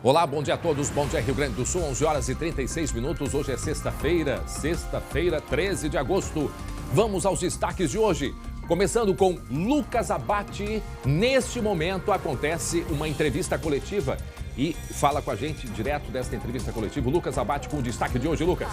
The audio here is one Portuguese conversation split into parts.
Olá, bom dia a todos, bom dia Rio Grande do Sul, 11 horas e 36 minutos, hoje é sexta-feira, 13 de agosto. Vamos aos destaques de hoje, começando com Lucas Abate. Neste momento acontece uma entrevista coletiva e fala com a gente direto desta entrevista coletiva. Lucas Abate com o destaque de hoje, Lucas.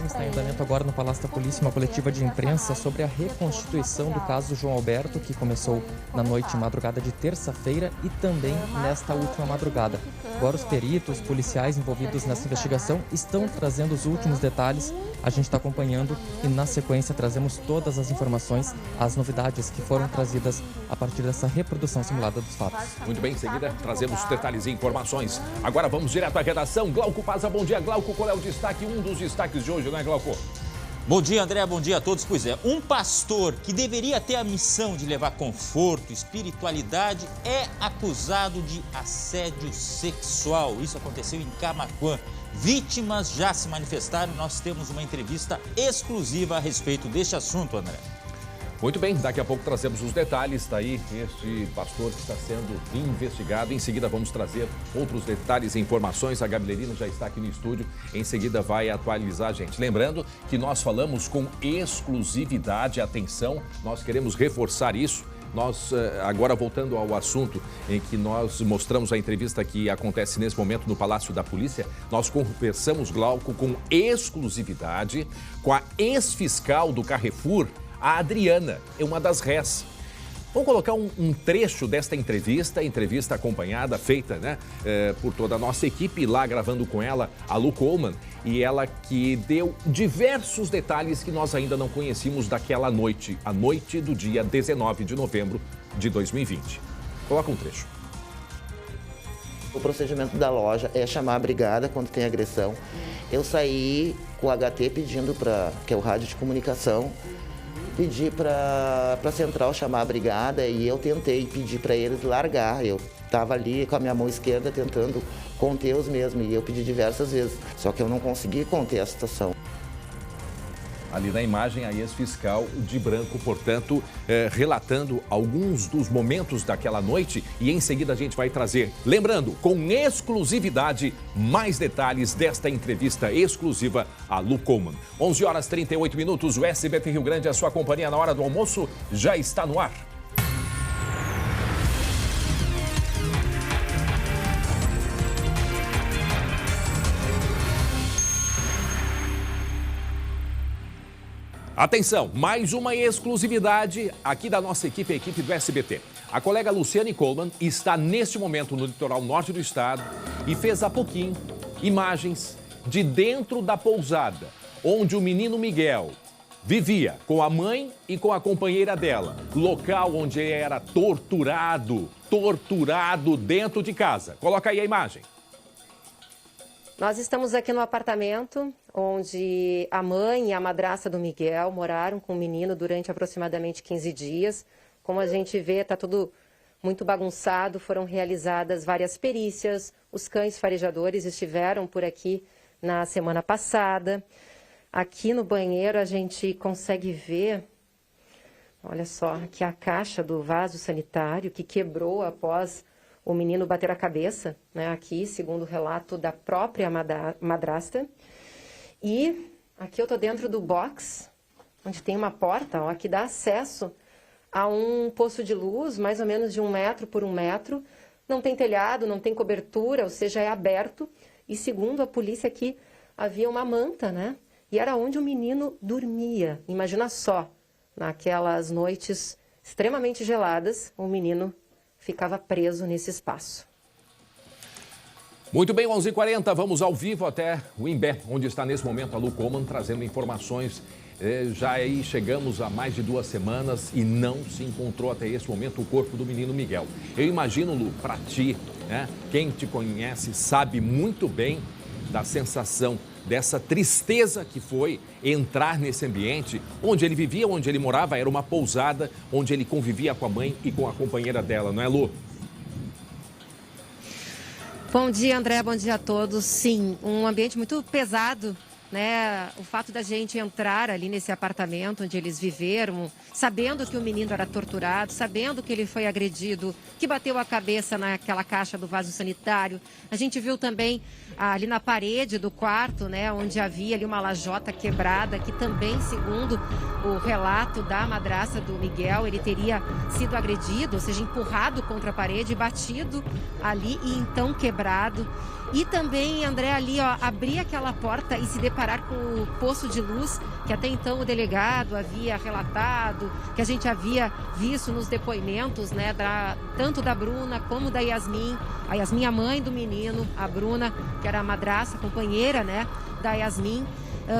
Está em andamento agora no Palácio da Polícia uma coletiva de imprensa sobre a reconstituição do caso João Alberto, que começou na noite e madrugada de terça-feira e também nesta última madrugada. Agora os peritos, policiais envolvidos nessa investigação estão trazendo os últimos detalhes. A gente está acompanhando e na sequência trazemos todas as informações, as novidades que foram trazidas a partir dessa reprodução simulada dos fatos. Muito bem, em seguida trazemos detalhes e informações. Agora vamos direto à redação. Glauco Paza, bom dia. Glauco, qual é o destaque? Um dos destaques de hoje, não é, Glauco? Bom dia, André, bom dia a todos. Pois é, um pastor que deveria ter a missão de levar conforto, espiritualidade, é acusado de assédio sexual. Isso aconteceu em Camaquã. Vítimas já se manifestaram. Nós temos uma entrevista exclusiva a respeito deste assunto, André. Muito bem, daqui a pouco trazemos os detalhes. Está aí este pastor que está sendo investigado. Em seguida vamos trazer outros detalhes e informações. A Gabrielina já está aqui no estúdio. Em seguida vai atualizar a gente. Lembrando que nós falamos com exclusividade. Atenção, nós queremos reforçar isso. Nós, agora voltando ao assunto em que nós mostramos a entrevista que acontece nesse momento no Palácio da Polícia, nós conversamos, Glauco, com exclusividade com a ex-fiscal do Carrefour, a Adriana, é uma das réis. Vamos colocar um trecho desta entrevista acompanhada, feita por toda a nossa equipe, lá gravando com ela, a Lu Coleman, e ela que deu diversos detalhes que nós ainda não conhecíamos daquela noite, a noite do dia 19 de novembro de 2020. Coloca um trecho. O procedimento da loja é chamar a brigada quando tem agressão. Eu saí com o HT pedindo que é o rádio de comunicação, pedi para a central chamar a brigada e eu tentei pedir para eles largar. Eu estava ali com a minha mão esquerda tentando conter-os mesmo e eu pedi diversas vezes, só que eu não consegui conter a situação. Ali na imagem, a ex-fiscal de branco, portanto, relatando alguns dos momentos daquela noite e em seguida a gente vai trazer, lembrando, com exclusividade, mais detalhes desta entrevista exclusiva a Lu Coleman. 11 horas 38 minutos, o SBT Rio Grande, a sua companhia na hora do almoço, já está no ar. Atenção, mais uma exclusividade aqui da nossa equipe, a equipe do SBT. A colega Luciane Coleman está neste momento no litoral norte do estado e fez há pouquinho imagens de dentro da pousada, onde o menino Miguel vivia com a mãe e com a companheira dela. Local onde ele era torturado dentro de casa. Coloca aí a imagem. Nós estamos aqui no apartamento onde a mãe e a madrasta do Miguel moraram com o menino durante aproximadamente 15 dias. Como a gente vê, está tudo muito bagunçado, foram realizadas várias perícias, os cães farejadores estiveram por aqui na semana passada. Aqui no banheiro a gente consegue ver, olha só, aqui a caixa do vaso sanitário que quebrou após o menino bater a cabeça, né, aqui, segundo o relato da própria madrasta. E aqui eu tô dentro do box, onde tem uma porta, ó, que dá acesso a um poço de luz, mais ou menos de 1 metro por 1 metro. Não tem telhado, não tem cobertura, ou seja, é aberto. E segundo a polícia aqui, havia uma manta, né? E era onde o menino dormia. Imagina só, naquelas noites extremamente geladas, o menino ficava preso nesse espaço. Muito bem, 11h40, vamos ao vivo até o Imbé, onde está nesse momento a Lu Coleman trazendo informações. Já aí chegamos a mais de 2 semanas e não se encontrou até esse momento o corpo do menino Miguel. Eu imagino, Lu, para ti, né, quem te conhece sabe muito bem da sensação, dessa tristeza que foi entrar nesse ambiente onde ele vivia, onde ele morava, era uma pousada, onde ele convivia com a mãe e com a companheira dela, não é, Lu? Bom dia, André, bom dia a todos. Sim, um ambiente muito pesado né, o fato da gente entrar ali nesse apartamento onde eles viveram, sabendo que o menino era torturado, sabendo que ele foi agredido, que bateu a cabeça naquela caixa do vaso sanitário. A gente viu também ali na parede do quarto, né, onde havia ali uma lajota quebrada, que também, segundo o relato da madrasta do Miguel, ele teria sido agredido, ou seja, empurrado contra a parede, batido ali e então quebrado. E também, André, ali, ó, abrir aquela porta e se deparar com o poço de luz, que até então o delegado havia relatado, que a gente havia visto nos depoimentos, né, tanto da Bruna como da Yasmin. A Yasmin, a mãe do menino, a Bruna, que era a madrasta, companheira, né, da Yasmin,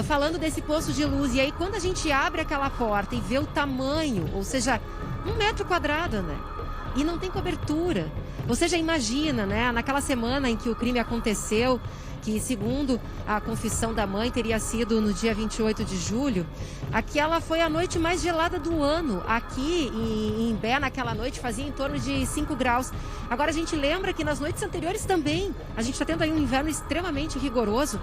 falando desse poço de luz. E aí, quando a gente abre aquela porta e vê o tamanho, ou seja, 1 metro quadrado, né? E não tem cobertura. Você já imagina, né? Naquela semana em que o crime aconteceu, que segundo a confissão da mãe teria sido no dia 28 de julho, aquela foi a noite mais gelada do ano. Aqui em Imbé, naquela noite, fazia em torno de 5 graus. Agora a gente lembra que nas noites anteriores também, a gente está tendo aí um inverno extremamente rigoroso.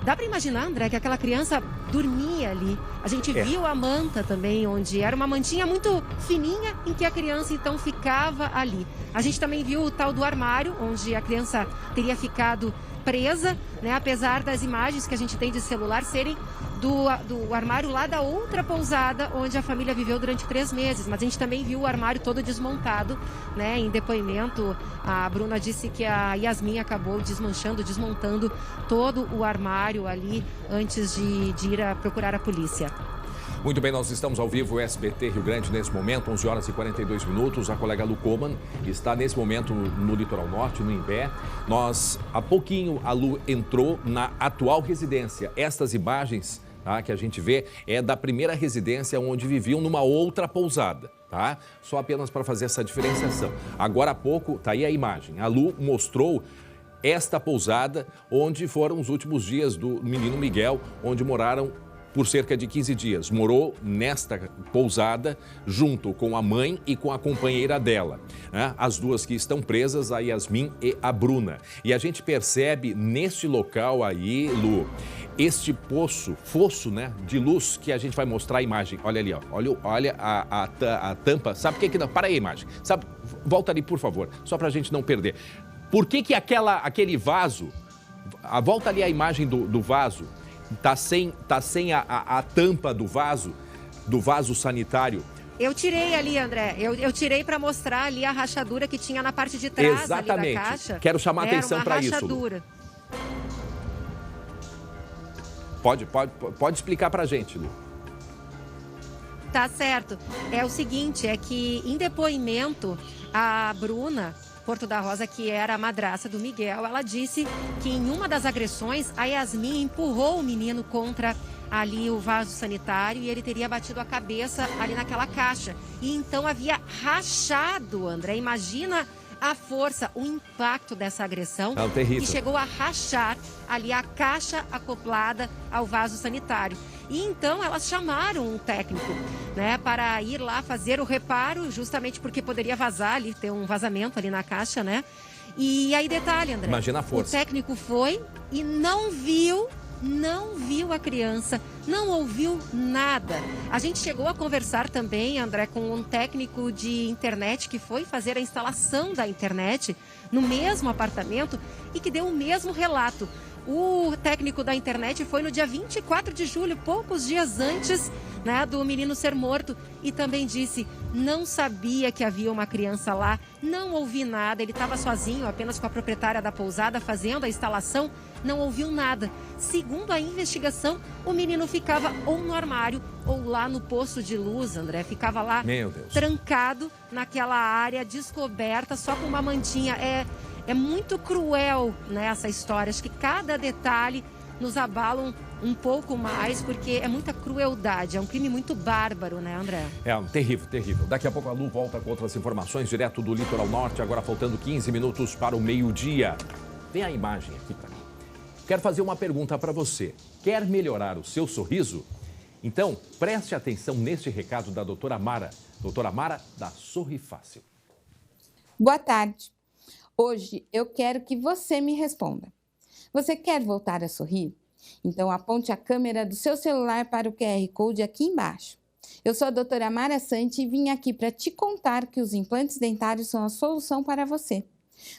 Dá para imaginar, André, que aquela criança dormia ali. A gente viu a manta também, onde era uma mantinha muito fininha em que a criança então ficava ali. A gente também viu o tal do armário, onde a criança teria ficado presa, né? Apesar das imagens que a gente tem de celular serem do armário lá da outra pousada, onde a família viveu durante 3 meses. Mas a gente também viu o armário todo desmontado, né? Em depoimento, a Bruna disse que a Yasmin acabou desmontando todo o armário ali antes de ir procurar a polícia. Muito bem, nós estamos ao vivo, SBT Rio Grande, nesse momento, 11 horas e 42 minutos. A colega Lu Coman está nesse momento no Litoral Norte, no Imbé. Há pouquinho, a Lu entrou na atual residência. Estas imagens, tá, que a gente vê é da primeira residência onde viviam numa outra pousada, tá? Só apenas para fazer essa diferenciação. Agora há pouco, tá aí a imagem. A Lu mostrou esta pousada onde foram os últimos dias do menino Miguel, onde moraram por cerca de 15 dias. Morou nesta pousada junto com a mãe e com a companheira dela, né? As duas que estão presas, a Yasmin e a Bruna. E a gente percebe neste local aí, Lu, este fosso, né, de luz que a gente vai mostrar a imagem. Olha ali, ó. Olha a tampa. Sabe o que não? Para aí a imagem. Sabe? Volta ali, por favor, só para a gente não perder. Por que aquele vaso, volta ali a imagem do vaso, Tá sem a tampa do vaso sanitário. Eu tirei ali, André. Eu tirei para mostrar ali a rachadura que tinha na parte de trás. Exatamente. Ali da caixa. Quero chamar atenção para isso. Rachadura. Pode explicar para a gente, Lu. Tá certo. É o seguinte, é que em depoimento, a Bruna Porto da Rosa, que era a madrasta do Miguel, ela disse que em uma das agressões, a Yasmin empurrou o menino contra ali o vaso sanitário e ele teria batido a cabeça ali naquela caixa. E então havia rachado, André. Imagina a força, o impacto dessa agressão, que chegou a rachar ali a caixa acoplada ao vaso sanitário. E então elas chamaram um técnico, né, para ir lá fazer o reparo, justamente porque poderia vazar ali, ter um vazamento ali na caixa, né? E aí, detalhe, André. Imagina a força. O técnico foi e não viu a criança, não ouviu nada. A gente chegou a conversar também, André, com um técnico de internet que foi fazer a instalação da internet no mesmo apartamento e que deu o mesmo relato. O técnico da internet foi no dia 24 de julho, poucos dias antes, né, do menino ser morto, e também disse, não sabia que havia uma criança lá, não ouvi nada, ele estava sozinho, apenas com a proprietária da pousada fazendo a instalação, não ouviu nada. Segundo a investigação, o menino ficava ou no armário ou lá no poço de luz, André, ficava lá trancado naquela área descoberta, só com uma mantinha. É muito cruel, né, essa história. Acho que cada detalhe nos abala um pouco mais, porque é muita crueldade. É um crime muito bárbaro, né, André? Terrível, terrível. Daqui a pouco a Lu volta com outras informações direto do Litoral Norte, agora faltando 15 minutos para o meio-dia. Vem a imagem aqui para mim. Quero fazer uma pergunta para você. Quer melhorar o seu sorriso? Então, preste atenção neste recado da doutora Mara. Doutora Mara, da Sorri Fácil. Boa tarde. Hoje eu quero que você me responda. Você quer voltar a sorrir? Então, aponte a câmera do seu celular para o QR Code aqui embaixo. Eu sou a doutora Mara Santi e vim aqui para te contar que os implantes dentários são a solução para você.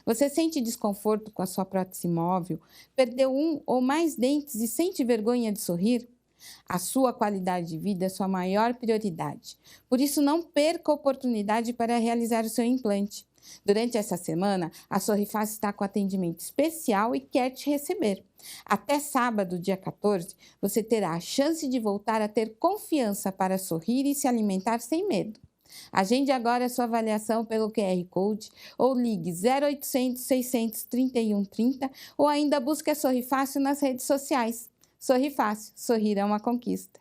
Você sente desconforto com a sua prótese móvel, perdeu um ou mais dentes e sente vergonha de sorrir? A sua qualidade de vida é sua maior prioridade. Por isso, não perca a oportunidade para realizar o seu implante. Durante essa semana, a Sorrifácil está com atendimento especial e quer te receber. Até sábado, dia 14, você terá a chance de voltar a ter confiança para sorrir e se alimentar sem medo. Agende agora a sua avaliação pelo QR Code ou ligue 0800 631 30 ou ainda busque a Sorrifácil nas redes sociais. Sorrifácil, sorrir é uma conquista.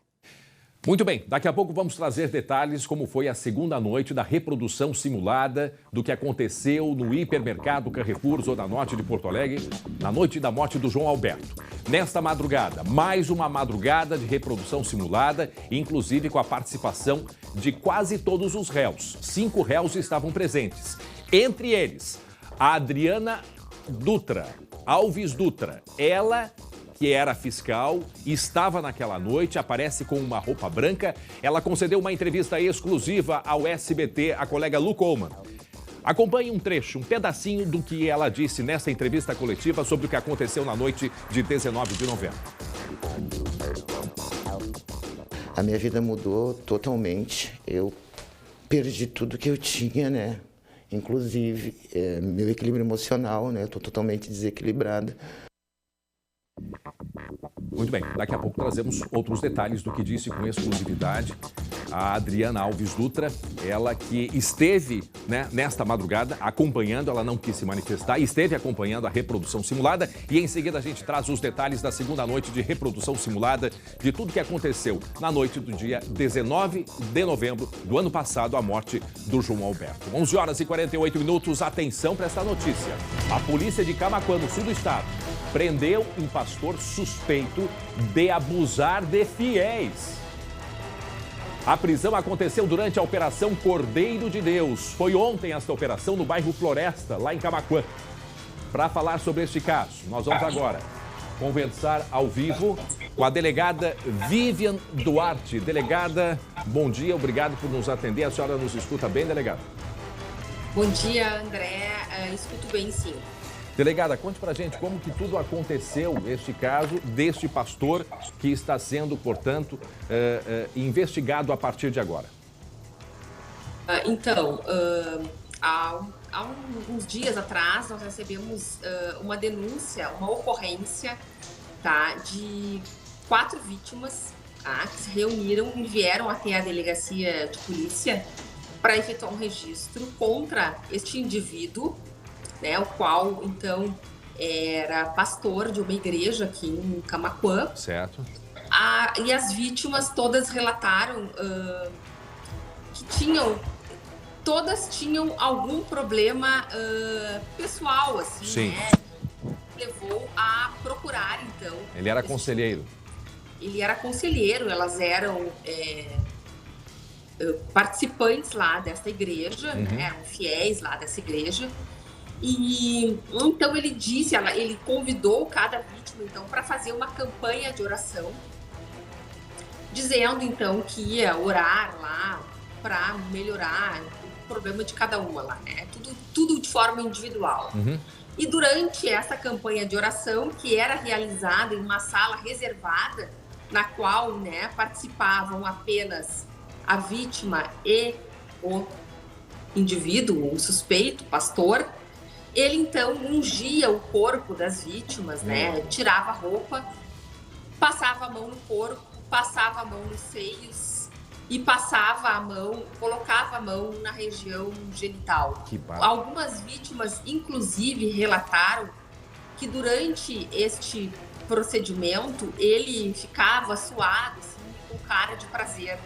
Muito bem, daqui a pouco vamos trazer detalhes como foi a segunda noite da reprodução simulada do que aconteceu no hipermercado Carrefour, Zona Norte de Porto Alegre, na noite da morte do João Alberto. Nesta madrugada, mais uma madrugada de reprodução simulada, inclusive com a participação de quase todos os réus. 5 réus estavam presentes. Entre eles, a Adriana Alves Dutra, ela que era fiscal, estava naquela noite, aparece com uma roupa branca. Ela concedeu uma entrevista exclusiva ao SBT, a colega Lu Coleman. Acompanhe um trecho, um pedacinho do que ela disse nessa entrevista coletiva sobre o que aconteceu na noite de 19 de novembro. A minha vida mudou totalmente. Eu perdi tudo que eu tinha, né? Inclusive, meu equilíbrio emocional, né? Estou totalmente desequilibrada. Muito bem, daqui a pouco trazemos outros detalhes do que disse com exclusividade a Adriana Alves Dutra, ela que esteve, né, nesta madrugada acompanhando, ela não quis se manifestar, esteve acompanhando a reprodução simulada e em seguida a gente traz os detalhes da segunda noite de reprodução simulada de tudo que aconteceu na noite do dia 19 de novembro do ano passado, a morte do João Alberto. 11 horas e 48 minutos, atenção para esta notícia. A polícia de Camaquã, no sul do estado, prendeu um pastor suspeito de abusar de fiéis. A prisão aconteceu durante a Operação Cordeiro de Deus. Foi ontem esta operação no bairro Floresta, lá em Camaquã. Para falar sobre este caso, nós vamos agora conversar ao vivo com a delegada Vivian Duarte. Delegada, bom dia, obrigado por nos atender. A senhora nos escuta bem, delegada? Bom dia, André. Escuto bem, sim. Delegada, conte pra gente como que tudo aconteceu, este caso deste pastor que está sendo, portanto, investigado a partir de agora. Então, há uns dias atrás, nós recebemos uma denúncia, uma ocorrência, tá, de 4 vítimas, tá, que se reuniram e vieram até a delegacia de polícia para efetuar um registro contra este indivíduo, né, o qual, então, era pastor de uma igreja aqui em Camaquã. Certo. E as vítimas todas relataram que todas tinham algum problema pessoal, assim, sim, né? Levou a procurar, então... Ele era conselheiro. Ele era conselheiro, elas eram participantes lá dessa igreja, né? Eram fiéis lá dessa igreja. E então ele disse, ele convidou cada vítima então para fazer uma campanha de oração, dizendo então que ia orar lá para melhorar o problema de cada uma lá, né? Tudo de forma individual. E durante essa campanha de oração, que era realizada em uma sala reservada, na qual, né, participavam apenas a vítima e o indivíduo, o suspeito, o pastor, ele então ungia o corpo das vítimas, né? Tirava a roupa, passava a mão no corpo, passava a mão nos seios e passava a mão, colocava a mão na região genital. Algumas vítimas, inclusive, relataram que durante este procedimento ele ficava suado, assim, com cara de prazer.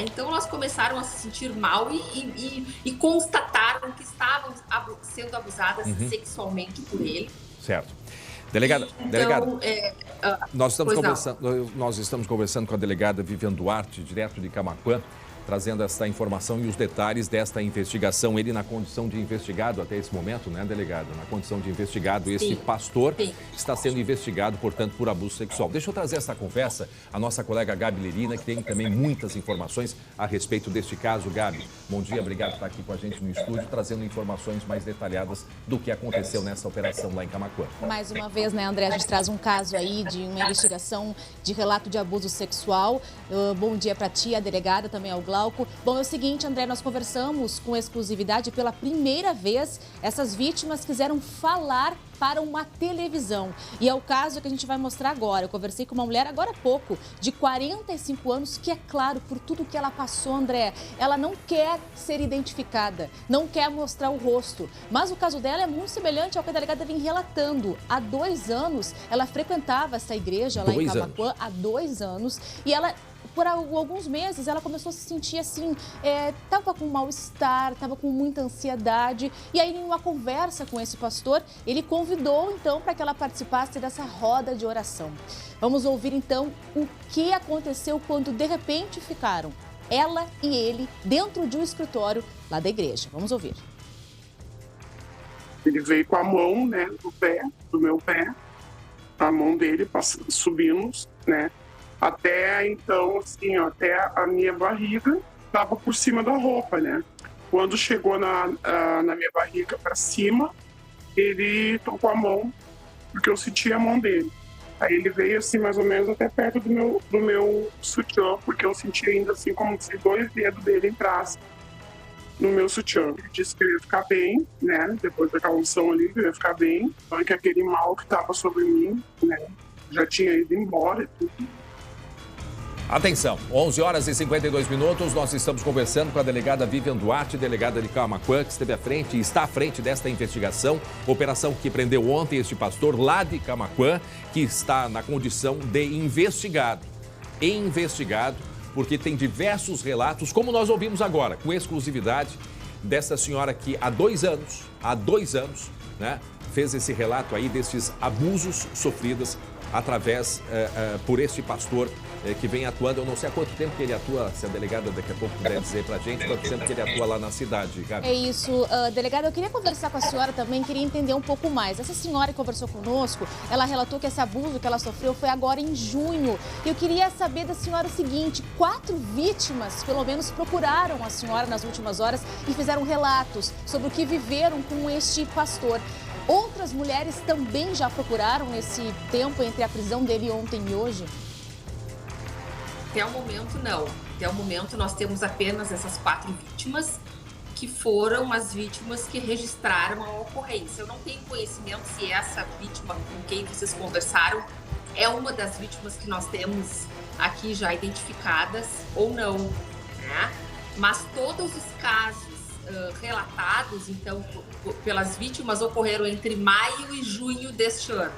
Então elas começaram a se sentir mal e constataram que estavam sendo abusadas sexualmente por ele. Certo. Delegada, nós estamos conversando com a delegada Vivian Duarte, direto de Camaquã. trazendo essa informação e os detalhes desta investigação. Ele na condição de investigado até esse momento, né, delegado? Na condição de investigado, esse pastor está sendo investigado, portanto, por abuso sexual. Deixa eu trazer essa conversa à nossa colega Gabi Lerina, que tem também muitas informações a respeito deste caso. Gabi, bom dia, obrigado por estar aqui com a gente no estúdio, trazendo informações mais detalhadas do que aconteceu nessa operação lá em Camaquã. Mais uma vez, né, André, a gente traz um caso aí de uma investigação de relato de abuso sexual. Bom dia para ti, a delegada, também ao Glauco. Bom, é o seguinte, André, nós conversamos com exclusividade pela primeira vez. Essas vítimas quiseram falar para uma televisão. E é o caso que a gente vai mostrar agora. Eu conversei com uma mulher agora há pouco, de 45 anos, que é claro, por tudo que ela passou, André, ela não quer ser identificada, não quer mostrar o rosto. Mas o caso dela é muito semelhante ao que a delegada vem relatando. Há 2 anos, ela frequentava essa igreja lá em Camaquã, há 2 anos, e ela... Por alguns meses, ela começou a se sentir assim, estava com mal-estar, estava com muita ansiedade. E aí, em uma conversa com esse pastor, ele convidou, então, para que ela participasse dessa roda de oração. Vamos ouvir, então, o que aconteceu quando, de repente, ficaram ela e ele dentro de um escritório lá da igreja. Vamos ouvir. Ele veio com a mão, né, do meu pé, a mão dele subindo, né? Até então, assim, até a minha barriga estava por cima da roupa, né? Quando chegou na minha barriga para cima, ele tocou a mão, porque eu senti a mão dele. Aí ele veio assim, mais ou menos até perto do meu sutiã, porque eu senti ainda assim como se 2 dedos dele entrassem no meu sutiã. Ele disse que eu ia ficar bem, né? Depois daquela unção ali, que eu ia ficar bem. Então, que aquele mal que estava sobre mim, né? Já tinha ido embora e tudo. Atenção, 11 horas e 52 minutos, nós estamos conversando com a delegada Vivian Duarte, delegada de Camaquã, que esteve à frente e está à frente desta investigação, operação que prendeu ontem este pastor lá de Camaquã, que está na condição de investigado, porque tem diversos relatos, como nós ouvimos agora, com exclusividade dessa senhora que há 2 anos, né, fez esse relato aí desses abusos sofridos através por este pastor que vem atuando. Eu não sei há quanto tempo que ele atua, se a delegada daqui a pouco puder dizer pra gente, quanto tempo que ele atua lá na cidade, Gabi. É isso, delegada, eu queria conversar com a senhora também, queria entender um pouco mais. Essa senhora que conversou conosco, ela relatou que esse abuso que ela sofreu foi agora em junho. Eu queria saber da senhora o seguinte, 4 vítimas, pelo menos, procuraram a senhora nas últimas horas e fizeram relatos sobre o que viveram com este pastor. Outras mulheres também já procuraram nesse tempo entre a prisão dele ontem e hoje? Até o momento, não. Até o momento, nós temos apenas essas 4 vítimas, que foram as vítimas que registraram a ocorrência. Eu não tenho conhecimento se essa vítima com quem vocês conversaram é uma das vítimas que nós temos aqui já identificadas ou não, né? Mas todos os casos relatados, então, pelas vítimas, ocorreram entre maio e junho deste ano.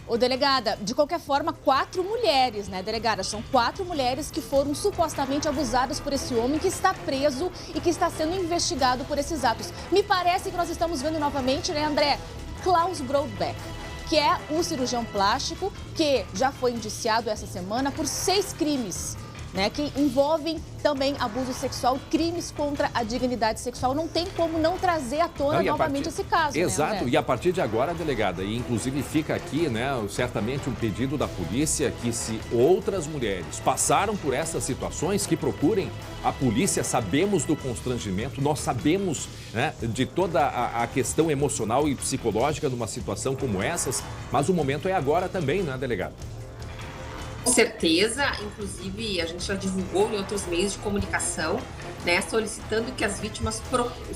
Ô, delegada, de qualquer forma, 4 mulheres, né, delegada? São 4 mulheres que foram supostamente abusadas por esse homem que está preso e que está sendo investigado por esses atos. Me parece que nós estamos vendo novamente, né, André, Klaus Brodbeck, que é um cirurgião plástico que já foi indiciado essa semana por 6 crimes, né, que envolvem também abuso sexual, crimes contra a dignidade sexual. Não tem como não trazer à tona novamente esse caso. Exato, né, e a partir de agora, delegada, e inclusive fica aqui, né, certamente um pedido da polícia que se outras mulheres passaram por essas situações, que procurem a polícia. Sabemos do constrangimento, nós sabemos, né, de toda a questão emocional e psicológica numa situação como essas, mas o momento é agora também, né, delegada? Com certeza, inclusive a gente já divulgou em outros meios de comunicação, né, solicitando que as vítimas,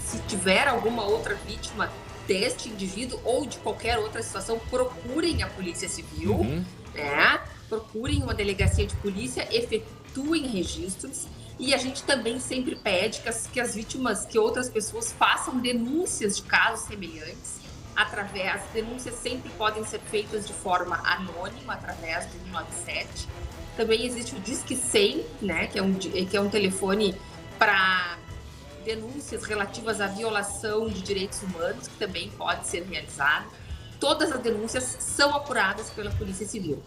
se tiver alguma outra vítima deste indivíduo ou de qualquer outra situação, procurem a Polícia Civil, né, procurem uma delegacia de polícia, efetuem registros. E a gente também sempre pede que as vítimas, que outras pessoas façam denúncias de casos semelhantes. Denúncias sempre podem ser feitas de forma anônima, através do 197. Também existe o Disque 100, né, que é um telefone para denúncias relativas à violação de direitos humanos, que também pode ser realizado. Todas as denúncias são apuradas pela Polícia Civil.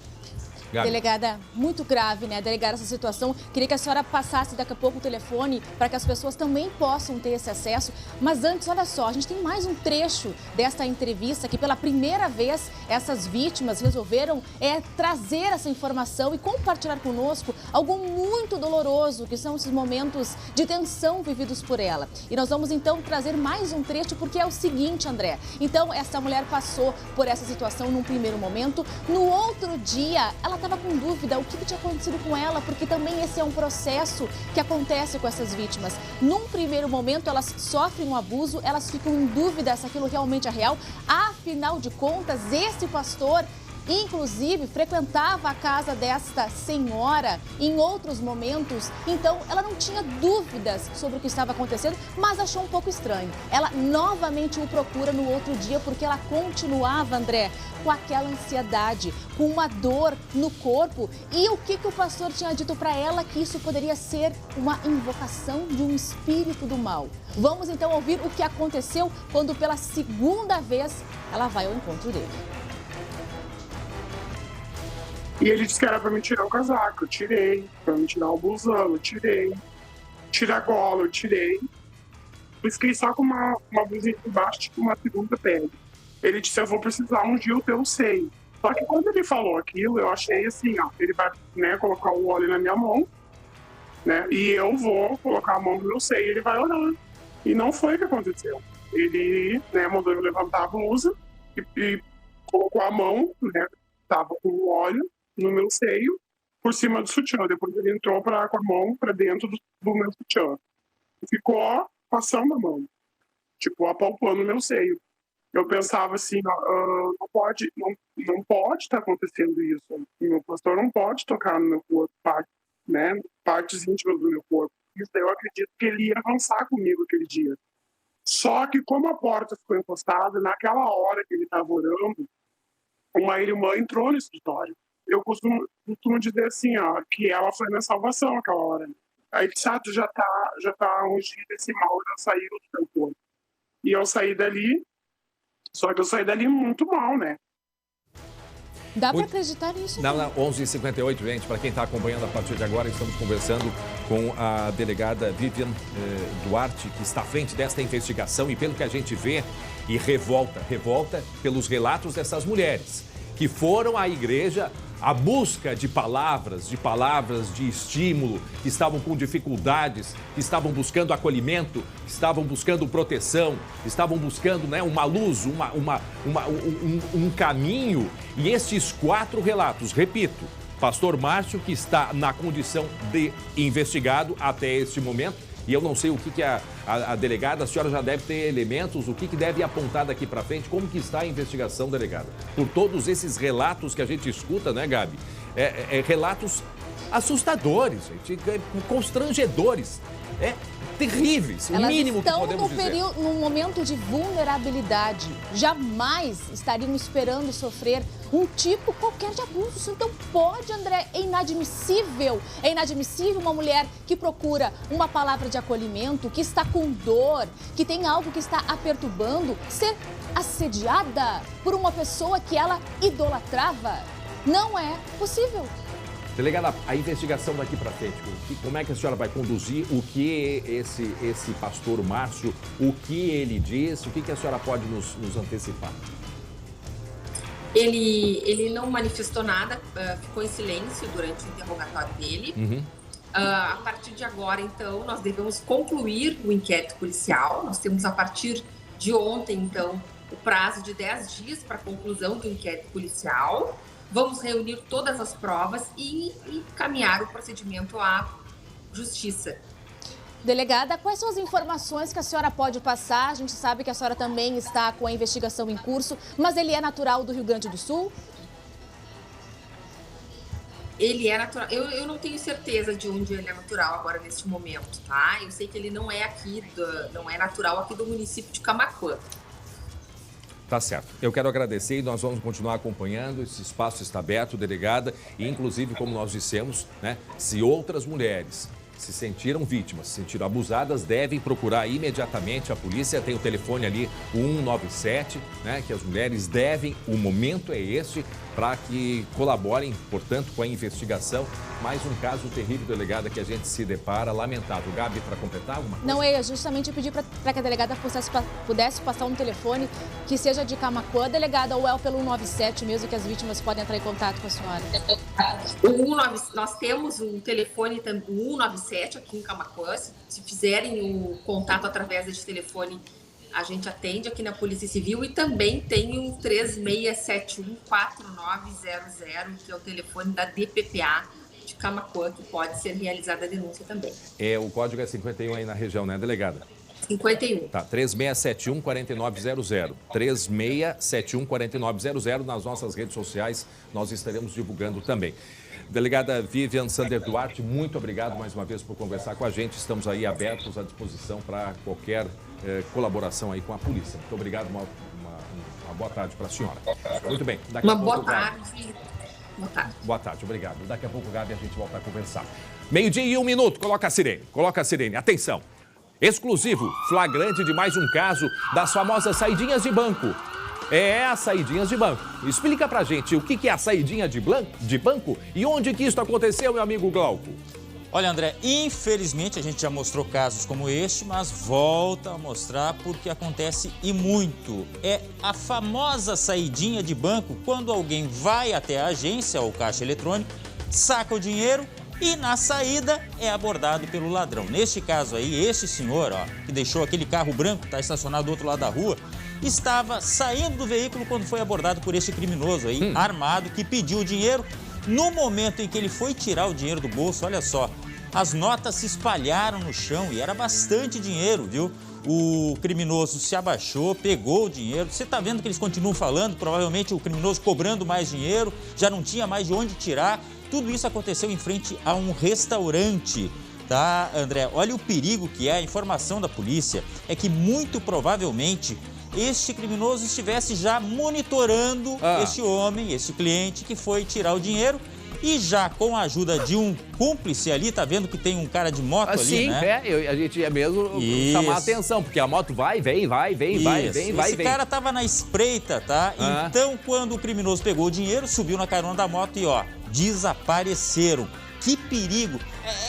Gabi. Delegada, muito grave, né, delegada, essa situação. Queria que a senhora passasse daqui a pouco o telefone para que as pessoas também possam ter esse acesso. Mas antes, olha só, a gente tem mais um trecho desta entrevista que pela primeira vez essas vítimas resolveram trazer essa informação e compartilhar conosco algo muito doloroso, que são esses momentos de tensão vividos por ela. E nós vamos então trazer mais um trecho porque é o seguinte, André. Então, essa mulher passou por essa situação num primeiro momento. No outro dia, ela estava com dúvida o que tinha acontecido com ela, porque também esse é um processo que acontece com essas vítimas. Num primeiro momento, elas sofrem um abuso, elas ficam em dúvida se aquilo realmente é real. Afinal de contas, esse pastor inclusive frequentava a casa desta senhora em outros momentos, então ela não tinha dúvidas sobre o que estava acontecendo, mas achou um pouco estranho. Ela novamente o procura no outro dia porque ela continuava, André, com aquela ansiedade, com uma dor no corpo. E o que o pastor tinha dito para ela? Que isso poderia ser uma invocação de um espírito do mal. Vamos então ouvir o que aconteceu quando pela segunda vez ela vai ao encontro dele. E ele disse que era pra me tirar o casaco, eu tirei. Pra me tirar o blusão, eu tirei. Tirar a gola, eu tirei. Eu fiquei só com uma blusinha por baixo, tipo uma segunda pele. Ele disse, eu vou precisar ungir o teu seio. Só que quando ele falou aquilo, eu achei assim, ó, ele vai, né, colocar o óleo na minha mão, né, e eu vou colocar a mão no meu seio e ele vai orar. E não foi o que aconteceu. Ele, né, mandou eu levantar a blusa e colocou a mão, né, tava com o óleo no meu seio, por cima do sutiã. Depois ele entrou com a mão para dentro do meu sutiã. E ficou passando a mão, tipo, apalpando o meu seio. Eu pensava assim, não pode estar acontecendo isso. O meu pastor não pode tocar no meu corpo, partes íntimas do meu corpo. Isso eu acredito que ele ia avançar comigo aquele dia. Só que como a porta ficou encostada, naquela hora que ele estava orando, uma irmã entrou no escritório. Eu costumo dizer assim, ó, que ela foi minha salvação naquela hora. Aí disse, tu já tá ungido, esse mal já saiu do teu corpo. E eu saí dali, só que eu saí dali muito mal, né? Dá para acreditar nisso? Não, 11h58, gente, para quem está acompanhando a partir de agora, estamos conversando com a delegada Vivian Duarte, que está à frente desta investigação e pelo que a gente vê, e revolta pelos relatos dessas mulheres que foram à igreja à busca de palavras de estímulo, que estavam com dificuldades, que estavam buscando acolhimento, que estavam buscando proteção, que estavam buscando, né, uma luz, um caminho. E esses 4 relatos, repito, pastor Márcio, que está na condição de investigado até este momento, e eu não sei o que a delegada, a senhora já deve ter elementos, o que deve apontar daqui para frente, como que está a investigação, delegada? Por todos esses relatos que a gente escuta, né, Gabi? Relatos assustadores, gente, constrangedores, terríveis, o mínimo que podemos dizer. Elas estão num momento de vulnerabilidade, jamais estariam esperando sofrer um tipo qualquer de abuso. Isso não pode, André, é inadmissível uma mulher que procura uma palavra de acolhimento, que está com dor, que tem algo que está a perturbando, ser assediada por uma pessoa que ela idolatrava. Não é possível. Delegada, a investigação daqui para frente, como é que a senhora vai conduzir? O que esse pastor Márcio, o que ele diz? O que a senhora pode nos antecipar? Ele não manifestou nada, ficou em silêncio durante o interrogatório dele. Uhum. A partir de agora, então, nós devemos concluir o inquérito policial. Nós temos, a partir de ontem, então, o prazo de 10 dias para a conclusão do inquérito policial. Vamos reunir todas as provas e encaminhar o procedimento à justiça. Delegada, quais são as informações que a senhora pode passar? A gente sabe que a senhora também está com a investigação em curso, mas ele é natural do Rio Grande do Sul? Ele é natural. Eu não tenho certeza de onde ele é natural agora, neste momento, tá? Eu sei que ele não é não é natural aqui do município de Camaquã. Tá certo. Eu quero agradecer e nós vamos continuar acompanhando. Esse espaço está aberto, delegada, e inclusive, como nós dissemos, né, se outras mulheres se sentiram vítimas, se sentiram abusadas, devem procurar imediatamente a polícia. Tem o telefone ali, o 197, né, que as mulheres devem, o momento é este, para que colaborem, portanto, com a investigação. Mais um caso terrível, delegada, que a gente se depara, lamentável. Gabi, para completar alguma coisa? Não, eu justamente eu pedi para que a delegada pudesse passar um telefone que seja de Camaquã, delegada, ou é pelo 197 mesmo, que as vítimas podem entrar em contato com a senhora. Nós temos um telefone, o 197 aqui em Camaquã. Se fizerem o contato através desse telefone, a gente atende aqui na Polícia Civil, e também tem o 3671-4900, que é o telefone da DPPA de Camaquã, que pode ser realizada a denúncia também. O código é 51 aí na região, né, delegada? 51. Tá, 3671-4900. 3671-4900. Nas nossas redes sociais, nós estaremos divulgando também. Delegada Vivian Sander Duarte, muito obrigado mais uma vez por conversar com a gente. Estamos aí abertos à disposição para qualquer colaboração aí com a polícia. Muito obrigado, uma boa tarde para a senhora. Muito bem. Boa tarde. Boa tarde, obrigado. Daqui a pouco, Gabi, a gente volta a conversar. 12:01, coloca a sirene, atenção. Exclusivo, flagrante de mais um caso das famosas saidinhas de banco. As saidinhas de banco. Explica pra gente o que é a saidinha de banco e onde que isso aconteceu, meu amigo Glauco. Olha, André, infelizmente a gente já mostrou casos como este, mas volta a mostrar porque acontece e muito. É a famosa saidinha de banco, quando alguém vai até a agência ou caixa eletrônico, saca o dinheiro e na saída é abordado pelo ladrão. Neste caso aí, este senhor, que deixou aquele carro branco que está estacionado do outro lado da rua, estava saindo do veículo quando foi abordado por este criminoso aí, armado, que pediu o dinheiro. No momento em que ele foi tirar o dinheiro do bolso, olha só, as notas se espalharam no chão e era bastante dinheiro, viu? O criminoso se abaixou, pegou o dinheiro. Você está vendo que eles continuam falando, provavelmente o criminoso cobrando mais dinheiro, já não tinha mais de onde tirar. Tudo isso aconteceu em frente a um restaurante, tá, André? Olha o perigo que é. A informação da polícia é que muito provavelmente este criminoso estivesse já monitorando este homem, este cliente que foi tirar o dinheiro, e já com a ajuda de um cúmplice ali, tá vendo que tem um cara de moto ali, sim, né? A gente ia mesmo chamar a atenção, porque a moto vai, vem. Esse cara tava na espreita, tá? Então, quando o criminoso pegou o dinheiro, subiu na carona da moto e, desapareceram. Que perigo!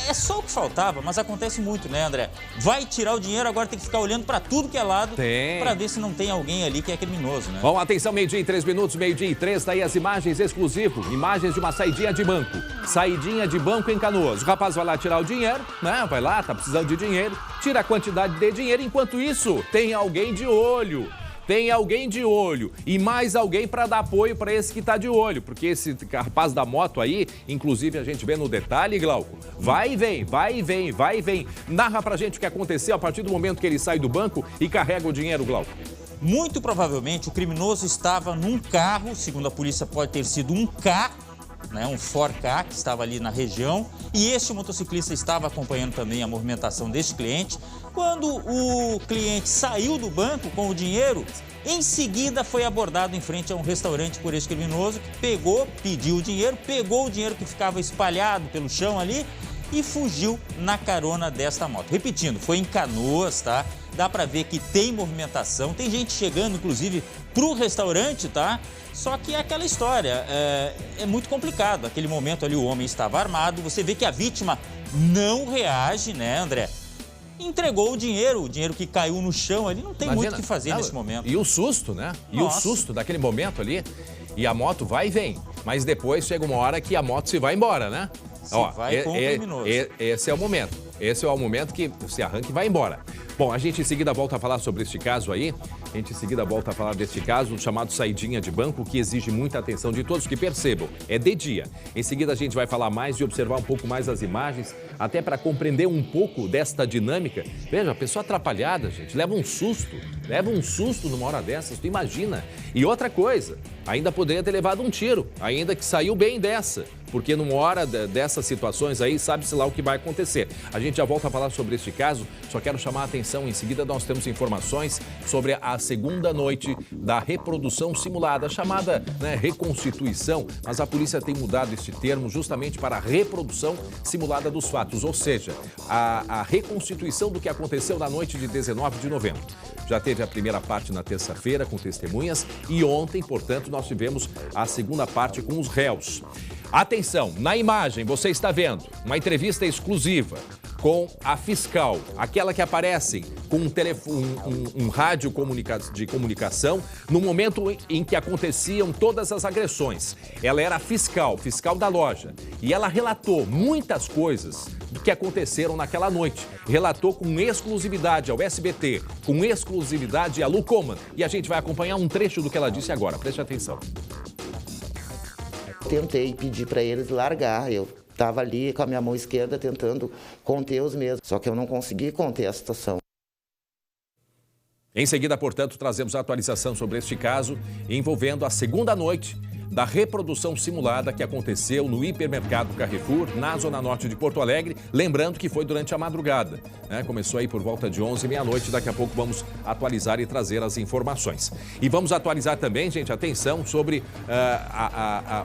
É só o que faltava, mas acontece muito, né, André? Vai tirar o dinheiro, agora tem que ficar olhando para tudo que é lado para ver se não tem alguém ali que é criminoso, né? Bom, atenção, 12:03, 12:03, tá aí as imagens exclusivas, imagens de uma saidinha de banco. Saidinha de banco em Canoas. O rapaz vai lá tirar o dinheiro, né? Vai lá, tá precisando de dinheiro, tira a quantidade de dinheiro. Enquanto isso, tem alguém de olho. E mais alguém para dar apoio para esse que está de olho, porque esse rapaz da moto aí, inclusive a gente vê no detalhe, Glauco, vai e vem. Narra pra gente o que aconteceu a partir do momento que ele sai do banco e carrega o dinheiro, Glauco. Muito provavelmente o criminoso estava num carro, segundo a polícia pode ter sido um K, né, um Ford Ka, que estava ali na região, e este motociclista estava acompanhando também a movimentação deste cliente. Quando o cliente saiu do banco com o dinheiro, em seguida foi abordado em frente a um restaurante por esse criminoso, que pediu o dinheiro, pegou o dinheiro que ficava espalhado pelo chão ali e fugiu na carona desta moto. Repetindo, foi em Canoas, tá? Dá pra ver que tem movimentação, tem gente chegando, inclusive, pro restaurante, tá? Só que é aquela história, é muito complicado. Aquele momento ali o homem estava armado, você vê que a vítima não reage, né, André? Entregou o dinheiro que caiu no chão ali, não tem muito o que fazer nesse momento. E o susto, né? O susto daquele momento ali, e a moto vai e vem. Mas depois chega uma hora que a moto se vai embora, né? Vai com o criminoso. Esse é o momento. Esse é o momento que você arranca e vai embora. Bom, a gente em seguida volta a falar sobre este caso aí. A gente em seguida volta a falar deste caso, chamado saidinha de banco, que exige muita atenção de todos que percebam. É de dia. Em seguida a gente vai falar mais e observar um pouco mais as imagens, até para compreender um pouco desta dinâmica. Veja, a pessoa atrapalhada, gente, leva um susto. Leva um susto numa hora dessas, tu imagina. E outra coisa, ainda poderia ter levado um tiro, ainda que saiu bem dessa. Porque numa hora dessas situações aí, sabe-se lá o que vai acontecer. A gente já volta a falar sobre este caso, só quero chamar a atenção. Em seguida, nós temos informações sobre a segunda noite da reprodução simulada, chamada reconstituição, mas a polícia tem mudado este termo justamente para a reprodução simulada dos fatos, ou seja, a reconstituição do que aconteceu na noite de 19 de novembro. Já teve a primeira parte na terça-feira com testemunhas e ontem, portanto, nós tivemos a segunda parte com os réus. Atenção, na imagem você está vendo uma entrevista exclusiva com a fiscal, aquela que aparece com um rádio de comunicação no momento em que aconteciam todas as agressões. Ela era a fiscal da loja, e ela relatou muitas coisas do que aconteceram naquela noite. Relatou com exclusividade ao SBT, com exclusividade a Lu Coman. E a gente vai acompanhar um trecho do que ela disse agora. Preste atenção. Tentei pedir para eles largar, eu estava ali com a minha mão esquerda tentando conter os mesmos, só que eu não consegui conter a situação. Em seguida, portanto, trazemos a atualização sobre este caso envolvendo a segunda noite da reprodução simulada que aconteceu no hipermercado Carrefour, na zona norte de Porto Alegre. Lembrando que foi durante a madrugada, Começou aí por volta de 11h, meia-noite. Daqui a pouco vamos atualizar e trazer as informações. E vamos atualizar também, gente, atenção, sobre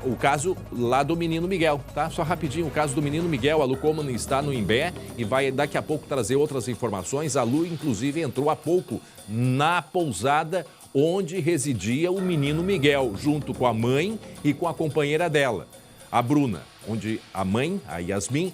o caso lá do menino Miguel, tá? Só rapidinho, o caso do menino Miguel. A Lu Coman está no Imbé e vai daqui a pouco trazer outras informações. A Lu, inclusive, entrou há pouco na pousada onde residia o menino Miguel, junto com a mãe e com a companheira dela, a Bruna, onde a mãe, a Yasmin,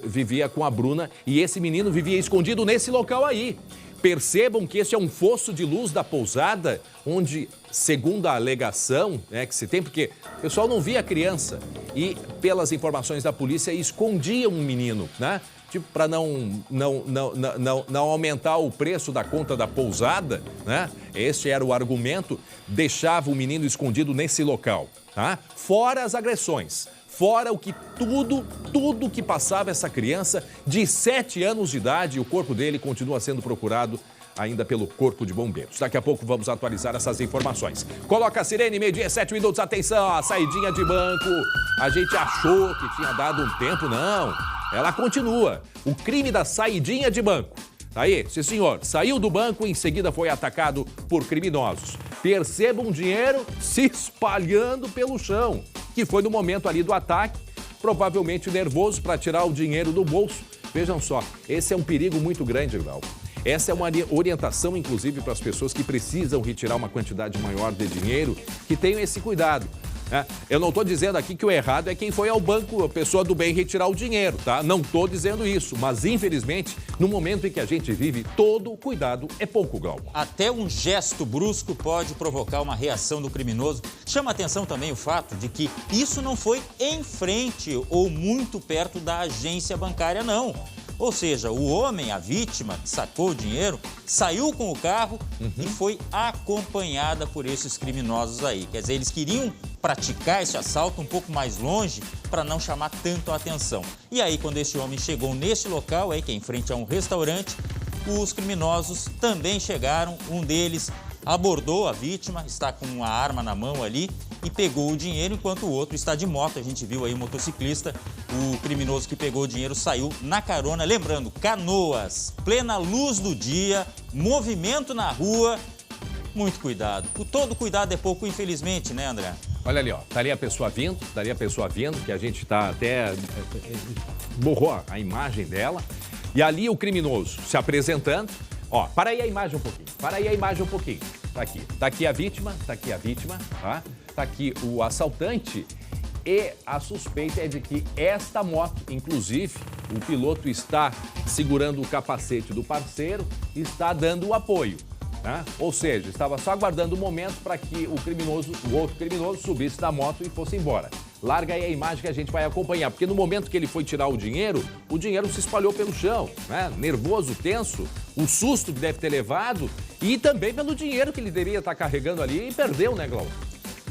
vivia com a Bruna, e esse menino vivia escondido nesse local aí. Percebam que este é um fosso de luz da pousada, onde, segundo a alegação que se tem, porque o pessoal não via a criança e, pelas informações da polícia, escondiam um menino, Tipo, para não aumentar o preço da conta da pousada, Este era o argumento, deixava o menino escondido nesse local, tá? Fora as agressões, fora tudo que passava essa criança de 7 anos de idade, o corpo dele continua sendo procurado ainda pelo Corpo de Bombeiros. Daqui a pouco vamos atualizar essas informações. Coloca a sirene, 12h, 7 minutos, atenção, a saidinha de banco. A gente achou que tinha dado um tempo, não. Ela continua. O crime da saidinha de banco. Aí, sim senhor, saiu do banco e em seguida foi atacado por criminosos. Percebam o dinheiro se espalhando pelo chão, que foi no momento ali do ataque, provavelmente nervoso para tirar o dinheiro do bolso. Vejam só, esse é um perigo muito grande, Glauco. Essa é uma orientação, inclusive, para as pessoas que precisam retirar uma quantidade maior de dinheiro, que tenham esse cuidado. Eu não estou dizendo aqui que o errado é quem foi ao banco, a pessoa do bem, retirar o dinheiro, tá? Não estou dizendo isso, mas infelizmente, no momento em que a gente vive, todo cuidado é pouco, Glauco. Até um gesto brusco pode provocar uma reação do criminoso. Chama atenção também o fato de que isso não foi em frente ou muito perto da agência bancária, não. Ou seja, o homem, a vítima, que sacou o dinheiro, saiu com o carro e foi acompanhada por esses criminosos aí. Quer dizer, eles queriam praticar esse assalto um pouco mais longe para não chamar tanto a atenção. E aí, quando esse homem chegou nesse local, aí, que é em frente a um restaurante, os criminosos também chegaram. Um deles abordou a vítima, está com uma arma na mão ali e pegou o dinheiro, enquanto o outro está de moto. A gente viu aí o motociclista, o criminoso que pegou o dinheiro saiu na carona. Lembrando, Canoas, plena luz do dia, movimento na rua, muito cuidado. Todo cuidado é pouco, infelizmente, né, André? Olha ali, ó, tá ali a pessoa vindo, que a gente tá até borrou a imagem dela. E ali o criminoso se apresentando. Ó, para aí a imagem um pouquinho. Tá aqui a vítima, tá? Tá aqui o assaltante e a suspeita é de que esta moto, inclusive, o piloto está segurando o capacete do parceiro e está dando o apoio, tá? Ou seja, estava só aguardando o momento para que o outro criminoso subisse da moto e fosse embora. Larga aí a imagem que a gente vai acompanhar, porque no momento que ele foi tirar o dinheiro se espalhou pelo chão, Nervoso, tenso, o susto que deve ter levado e também pelo dinheiro que ele deveria estar carregando ali e perdeu, né, Glauco?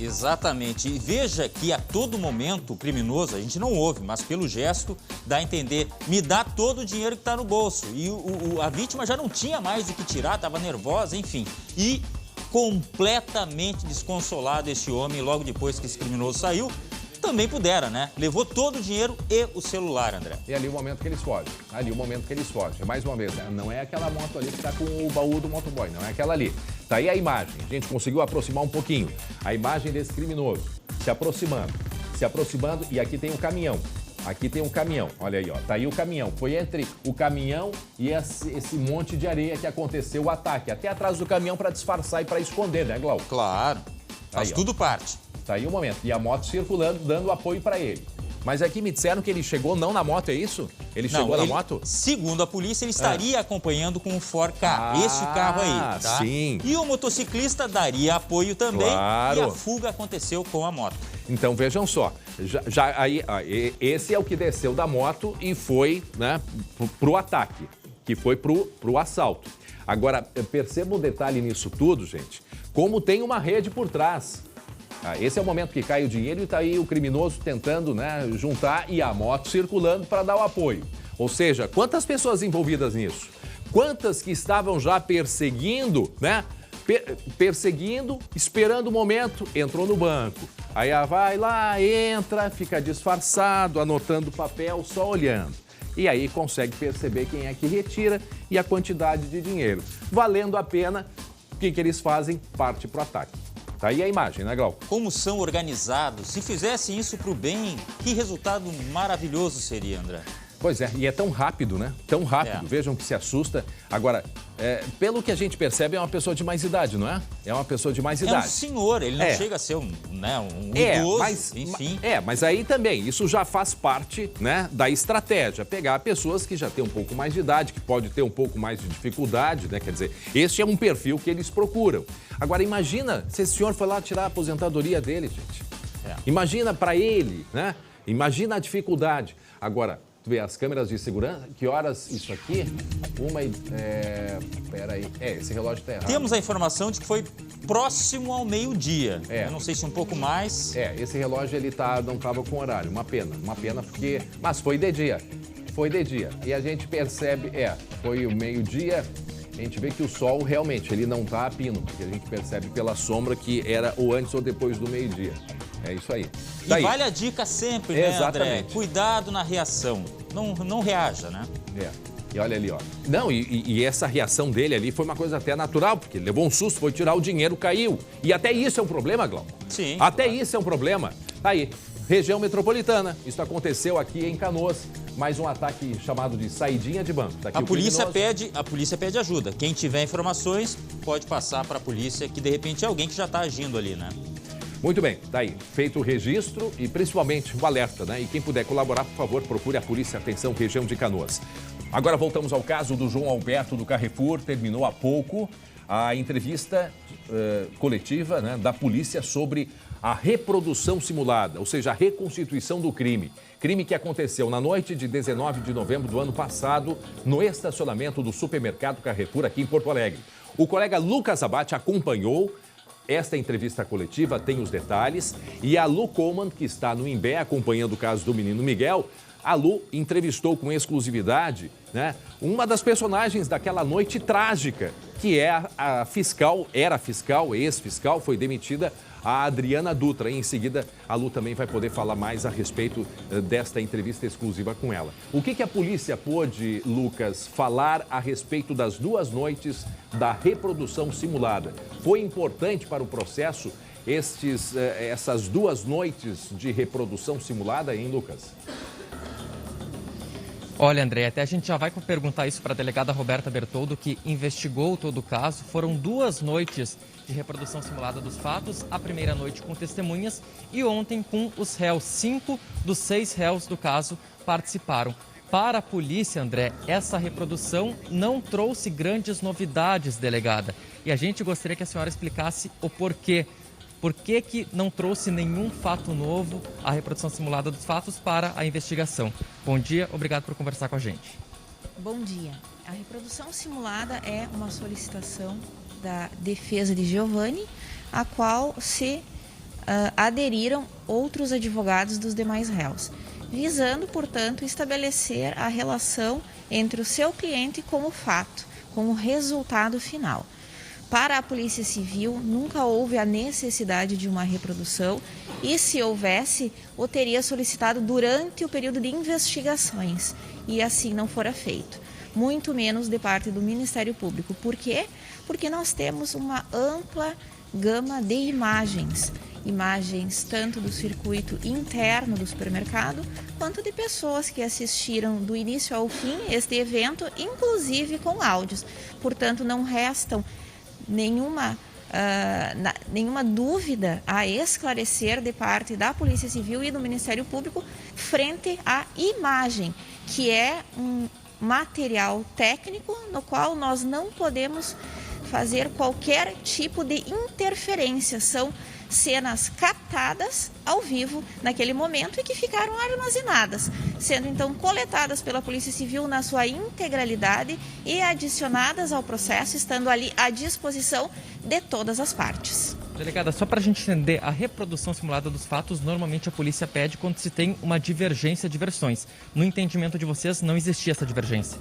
Exatamente. E veja que a todo momento o criminoso, a gente não ouve, mas pelo gesto dá a entender, me dá todo o dinheiro que está no bolso. E a vítima já não tinha mais o que tirar, estava nervosa, enfim. E completamente desconsolado esse homem, logo depois que esse criminoso saiu, também pudera, né? Levou todo o dinheiro e o celular, André. E ali o momento que eles fogem. Mais uma vez, né? Não é aquela moto ali que está com o baú do motoboy, não é aquela ali. Tá aí a imagem. A gente conseguiu aproximar um pouquinho. A imagem desse criminoso se aproximando, e aqui tem um caminhão. Olha aí, ó. Tá aí o caminhão. Foi entre o caminhão e esse monte de areia que aconteceu o ataque. Até atrás do caminhão para disfarçar e para esconder, né, Glauco? Claro. Faz aí, tudo parte. Tá aí o momento. E a moto circulando, dando apoio para ele. Mas aqui me disseram que ele chegou não na moto, é isso? Ele chegou na moto? Segundo a polícia, ele estaria acompanhando com um Ford Ka, esse carro aí, tá? Sim. E o motociclista daria apoio também. Claro. E a fuga aconteceu com a moto. Então vejam só, esse é o que desceu da moto e foi, né, pro ataque, que foi pro assalto. Agora, perceba um detalhe nisso tudo, gente, como tem uma rede por trás. Esse é o momento que cai o dinheiro e tá aí o criminoso tentando, né, juntar e a moto circulando para dar o apoio. Ou seja, quantas pessoas envolvidas nisso? Quantas que estavam já perseguindo, né? Perseguindo, esperando o momento, entrou no banco. Aí vai lá, entra, fica disfarçado, anotando papel, só olhando. E aí consegue perceber quem é que retira e a quantidade de dinheiro. Valendo a pena, o que eles fazem? Parte pro ataque. Tá aí a imagem, né, Glauco? Como são organizados. Se fizessem isso pro bem, que resultado maravilhoso seria, André. Pois é, e é tão rápido, né? Tão rápido. Vejam que se assusta. Agora, pelo que a gente percebe, é uma pessoa de mais idade, não é? É uma pessoa de mais idade. É um senhor, ele não chega a ser um idoso, enfim. Mas aí também, isso já faz parte, né, da estratégia. Pegar pessoas que já têm um pouco mais de idade, que pode ter um pouco mais de dificuldade, né? Quer dizer, esse é um perfil que eles procuram. Agora, imagina se esse senhor foi lá tirar a aposentadoria dele, gente. Imagina para ele, né? Imagina a dificuldade. Agora, tu vê as câmeras de segurança, que horas isso aqui? Peraí. Esse relógio tá errado. Temos a informação de que foi próximo ao meio-dia. Eu não sei se um pouco mais. Esse relógio ele não tava com horário. Uma pena porque... Mas foi de dia. E a gente percebe, foi o meio-dia. A gente vê que o sol realmente, ele não tá a pino, porque a gente percebe pela sombra que era ou antes ou depois do meio-dia. É isso aí. E vale a dica sempre, né, exatamente, André? Cuidado na reação. Não reaja, né? E olha ali, ó. Não, e essa reação dele ali foi uma coisa até natural, porque ele levou um susto, foi tirar o dinheiro, caiu. E até isso é um problema, Glauco. Sim. Até isso é um problema. Tá aí, região metropolitana. Isso aconteceu aqui em Canoas. Mais um ataque chamado de saidinha de banco. Tá aqui a polícia pede ajuda. Quem tiver informações pode passar para a polícia, que de repente é alguém que já está agindo ali, né? Muito bem, tá aí. Feito o registro e principalmente o alerta, né? E quem puder colaborar, por favor, procure a polícia. Atenção, região de Canoas. Agora voltamos ao caso do João Alberto do Carrefour. Terminou há pouco a entrevista coletiva, né, da polícia sobre a reprodução simulada, ou seja, a reconstituição do crime. Crime que aconteceu na noite de 19 de novembro do ano passado no estacionamento do supermercado Carrefour aqui em Porto Alegre. O colega Lucas Abate acompanhou esta entrevista coletiva, tem os detalhes, e a Lu Coleman, que está no Imbé acompanhando o caso do menino Miguel, a Lu entrevistou com exclusividade, né, uma das personagens daquela noite trágica, que é a fiscal, ex-fiscal, foi demitida, a Adriana Dutra. E em seguida, a Lu também vai poder falar mais a respeito desta entrevista exclusiva com ela. O que a polícia pôde, Lucas, falar a respeito das 2 noites da reprodução simulada? Foi importante para o processo essas 2 noites de reprodução simulada, hein, Lucas? Olha, André, até a gente já vai perguntar isso para a delegada Roberta Bertoldo, que investigou todo o caso. Foram 2 noites de reprodução simulada dos fatos, a primeira noite com testemunhas e ontem com os réus. 5 dos 6 réus do caso participaram. Para a polícia, André, essa reprodução não trouxe grandes novidades, delegada. E a gente gostaria que a senhora explicasse o porquê. Por que não trouxe nenhum fato novo a reprodução simulada dos fatos para a investigação? Bom dia, obrigado por conversar com a gente. Bom dia. A reprodução simulada é uma solicitação da defesa de Giovanni, a qual se aderiram outros advogados dos demais réus, visando, portanto, estabelecer a relação entre o seu cliente com o fato, com o resultado final. Para a Polícia Civil, nunca houve a necessidade de uma reprodução e, se houvesse, o teria solicitado durante o período de investigações e assim não fora feito. Muito menos de parte do Ministério Público. Por quê? Porque nós temos uma ampla gama de imagens tanto do circuito interno do supermercado, quanto de pessoas que assistiram do início ao fim este evento, inclusive com áudios. Portanto, não restam nenhuma dúvida a esclarecer de parte da Polícia Civil e do Ministério Público frente à imagem, que é um material técnico no qual nós não podemos fazer qualquer tipo de interferência. São cenas captadas ao vivo naquele momento e que ficaram armazenadas, sendo então coletadas pela Polícia Civil na sua integralidade e adicionadas ao processo, estando ali à disposição de todas as partes. Delegada, só para a gente entender, a reprodução simulada dos fatos, normalmente a polícia pede quando se tem uma divergência de versões. No entendimento de vocês, não existia essa divergência?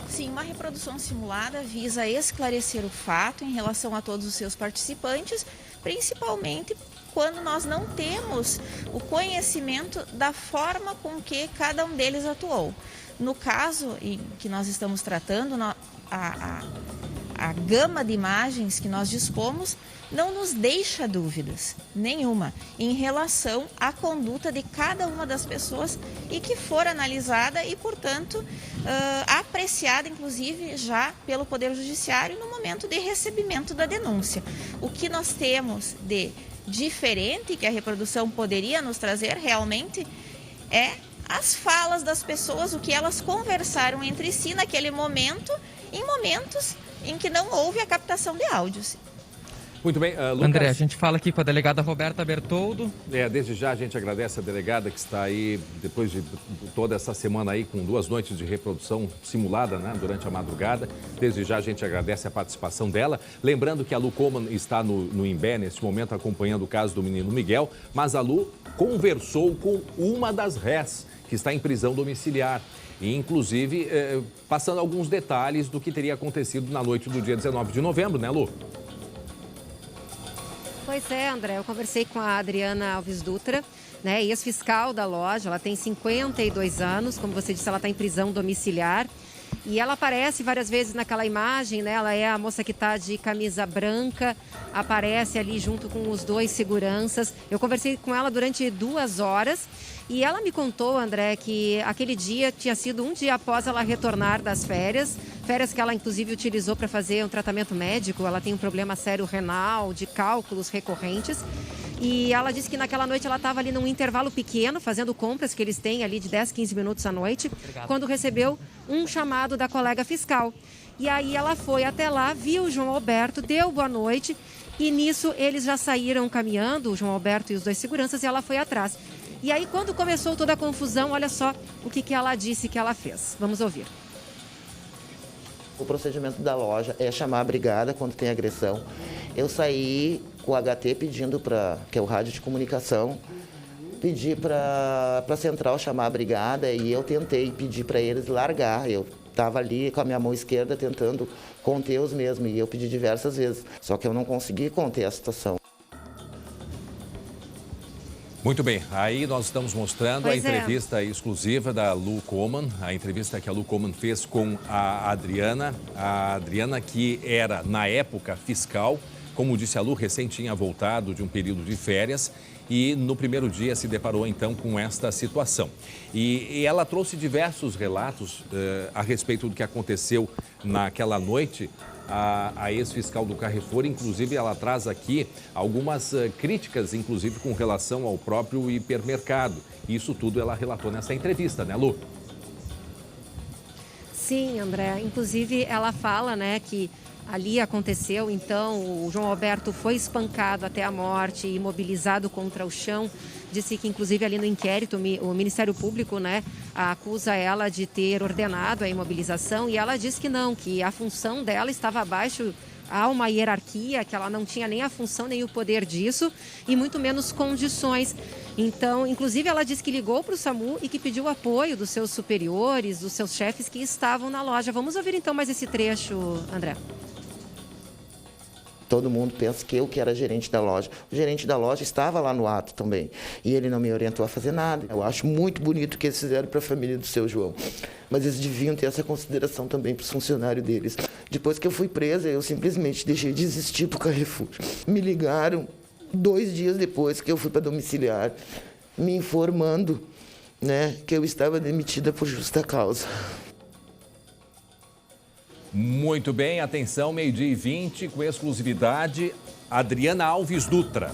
Sim, uma reprodução simulada visa esclarecer o fato em relação a todos os seus participantes, principalmente quando nós não temos o conhecimento da forma com que cada um deles atuou. No caso em que nós estamos tratando, a gama de imagens que nós dispomos não nos deixa dúvidas nenhuma em relação à conduta de cada uma das pessoas e que for analisada e, portanto, apreciada, inclusive, já pelo Poder Judiciário no momento de recebimento da denúncia. O que nós temos de diferente que a reprodução poderia nos trazer realmente é as falas das pessoas, o que elas conversaram entre si naquele momento, em momentos em que não houve a captação de áudios. Muito bem, Lucas. André, a gente fala aqui com a delegada Roberta Bertoldo. Desde já a gente agradece a delegada que está aí, depois de toda essa semana aí, com 2 noites de reprodução simulada, né, durante a madrugada. Desde já a gente agradece a participação dela. Lembrando que a Lu Coman está no Imbé, neste momento, acompanhando o caso do menino Miguel, mas a Lu conversou com uma das rés, que está em prisão domiciliar. E, inclusive, passando alguns detalhes do que teria acontecido na noite do dia 19 de novembro, né, Lu? Pois é, André, eu conversei com a Adriana Alves Dutra, né, ex-fiscal da loja. Ela tem 52 anos, como você disse, ela está em prisão domiciliar. E ela aparece várias vezes naquela imagem, né? Ela é a moça que está de camisa branca, aparece ali junto com os 2 seguranças. Eu conversei com ela durante 2 horas e ela me contou, André, que aquele dia tinha sido um dia após ela retornar das férias que ela inclusive utilizou para fazer um tratamento médico. Ela tem um problema sério renal, de cálculos recorrentes. E ela disse que naquela noite ela estava ali num intervalo pequeno, fazendo compras que eles têm ali de 10, 15 minutos à noite, quando recebeu um chamado da colega fiscal. E aí ela foi até lá, viu o João Alberto, deu boa noite e nisso eles já saíram caminhando, o João Alberto e os 2 seguranças, e ela foi atrás. E aí quando começou toda a confusão, olha só o que ela disse que ela fez. Vamos ouvir. O procedimento da loja é chamar a brigada quando tem agressão. Eu saí com o HT pedindo que é o rádio de comunicação, pedi para a central chamar a brigada e eu tentei pedir para eles largar. Eu estava ali com a minha mão esquerda tentando conter os mesmos e eu pedi diversas vezes, só que eu não consegui conter a situação. Muito bem, aí nós estamos mostrando a entrevista exclusiva da Lu Coman, a entrevista que a Lu Coman fez com a Adriana que era, na época, fiscal. Como disse a Lu, recém tinha voltado de um período de férias e no primeiro dia se deparou então com esta situação. E ela trouxe diversos relatos a respeito do que aconteceu naquela noite. A ex-fiscal do Carrefour, inclusive, ela traz aqui algumas críticas, inclusive com relação ao próprio hipermercado. Isso tudo ela relatou nessa entrevista, né, Lu? Sim, André. Inclusive, ela fala, né, que ali aconteceu, então, o João Alberto foi espancado até a morte, imobilizado contra o chão. Disse que, inclusive, ali no inquérito, o Ministério Público, né, acusa ela de ter ordenado a imobilização e ela disse que não, que a função dela estava abaixo há uma hierarquia, que ela não tinha nem a função nem o poder disso e muito menos condições. Então, inclusive, ela disse que ligou para o SAMU e que pediu apoio dos seus superiores, dos seus chefes que estavam na loja. Vamos ouvir então mais esse trecho, André. Todo mundo pensa que eu que era gerente da loja. O gerente da loja estava lá no ato também. E ele não me orientou a fazer nada. Eu acho muito bonito o que eles fizeram para a família do seu João. Mas eles deviam ter essa consideração também para os funcionários deles. Depois que eu fui presa, eu simplesmente deixei de existir para o Carrefour. Me ligaram 2 dias depois que eu fui para domiciliar, me informando, né, que eu estava demitida por justa causa. Muito bem, atenção, 12h20, com exclusividade, Adriana Alves Dutra,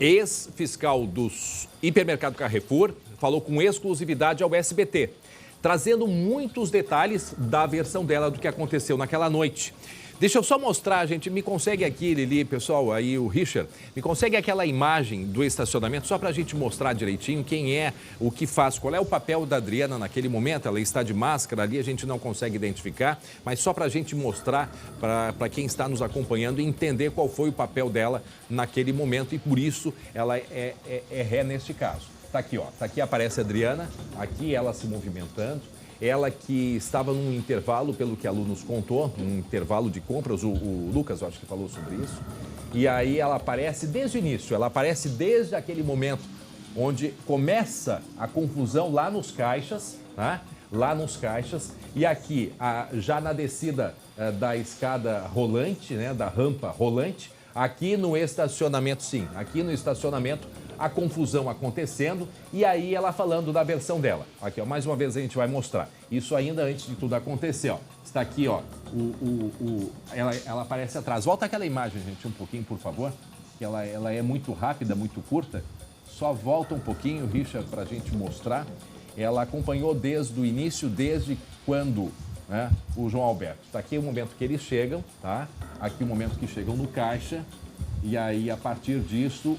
ex-fiscal do hipermercado Carrefour, falou com exclusividade ao SBT, trazendo muitos detalhes da versão dela do que aconteceu naquela noite. Deixa eu só mostrar, gente, me consegue aqui, Lili, pessoal, aí o Richard, me consegue aquela imagem do estacionamento, só para a gente mostrar direitinho quem é, o que faz, qual é o papel da Adriana naquele momento. Ela está de máscara ali, a gente não consegue identificar, mas só para a gente mostrar para quem está nos acompanhando e entender qual foi o papel dela naquele momento e por isso ela é ré neste caso. Tá aqui, ó, tá aqui aparece a Adriana, aqui ela se movimentando. Ela que estava num intervalo, pelo que a Lu nos contou, num intervalo de compras, o Lucas, eu acho que falou sobre isso. E aí ela aparece desde o início, ela aparece desde aquele momento onde começa a confusão lá nos caixas, né? Lá nos caixas. E aqui, já na descida da escada rolante, né? Da rampa rolante, aqui no estacionamento, sim, aqui no estacionamento, a confusão acontecendo e aí ela falando da versão dela. Aqui, ó, mais uma vez a gente vai mostrar. Isso ainda antes de tudo acontecer, ó. Está aqui, ó, ela aparece atrás. Volta aquela imagem, gente, um pouquinho, por favor, que ela é muito rápida, muito curta. Só volta um pouquinho, Richard, para a gente mostrar. Ela acompanhou desde o início, desde quando, né, o João Alberto. Está aqui o momento que eles chegam, tá? Aqui o momento que chegam no caixa. E aí, a partir disso,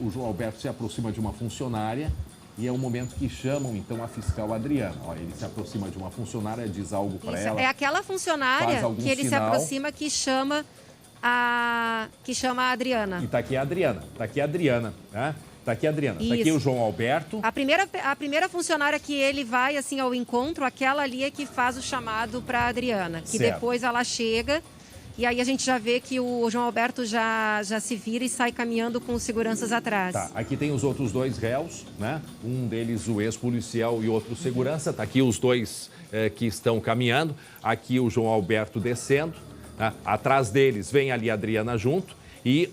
o João Alberto se aproxima de uma funcionária e é o momento que chamam, então, a fiscal Adriana. Ó, ele se aproxima de uma funcionária, diz algo para ela. É aquela funcionária que ele se aproxima que chama a Adriana. E tá aqui a Adriana, né? Tá aqui a Adriana, tá aqui o João Alberto. A primeira funcionária que ele vai, assim, ao encontro, aquela ali é que faz o chamado para a Adriana. Que certo. Depois ela chega... E aí a gente já vê que o João Alberto já se vira e sai caminhando com os seguranças atrás. Tá, aqui tem os outros 2 réus, né? Um deles o ex-policial e outro segurança. Tá aqui os 2 que estão caminhando. Aqui o João Alberto descendo. Né? Atrás deles vem ali a Adriana junto. E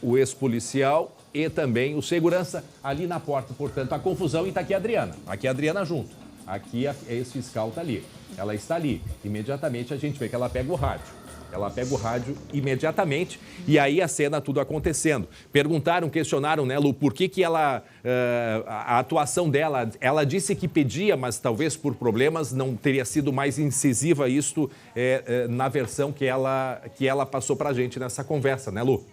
o ex-policial e também o segurança ali na porta. Portanto, a confusão e tá aqui a Adriana. Aqui a Adriana junto. Aqui a ex-fiscal tá ali. Ela está ali. Imediatamente a gente vê que ela pega o rádio. Ela pega o rádio imediatamente e aí a cena tudo acontecendo. Perguntaram, questionaram, né, Lu, por que ela, a atuação dela, ela disse que pedia, mas talvez por problemas não teria sido mais incisiva isto na versão que ela passou pra gente nessa conversa, né, Lu?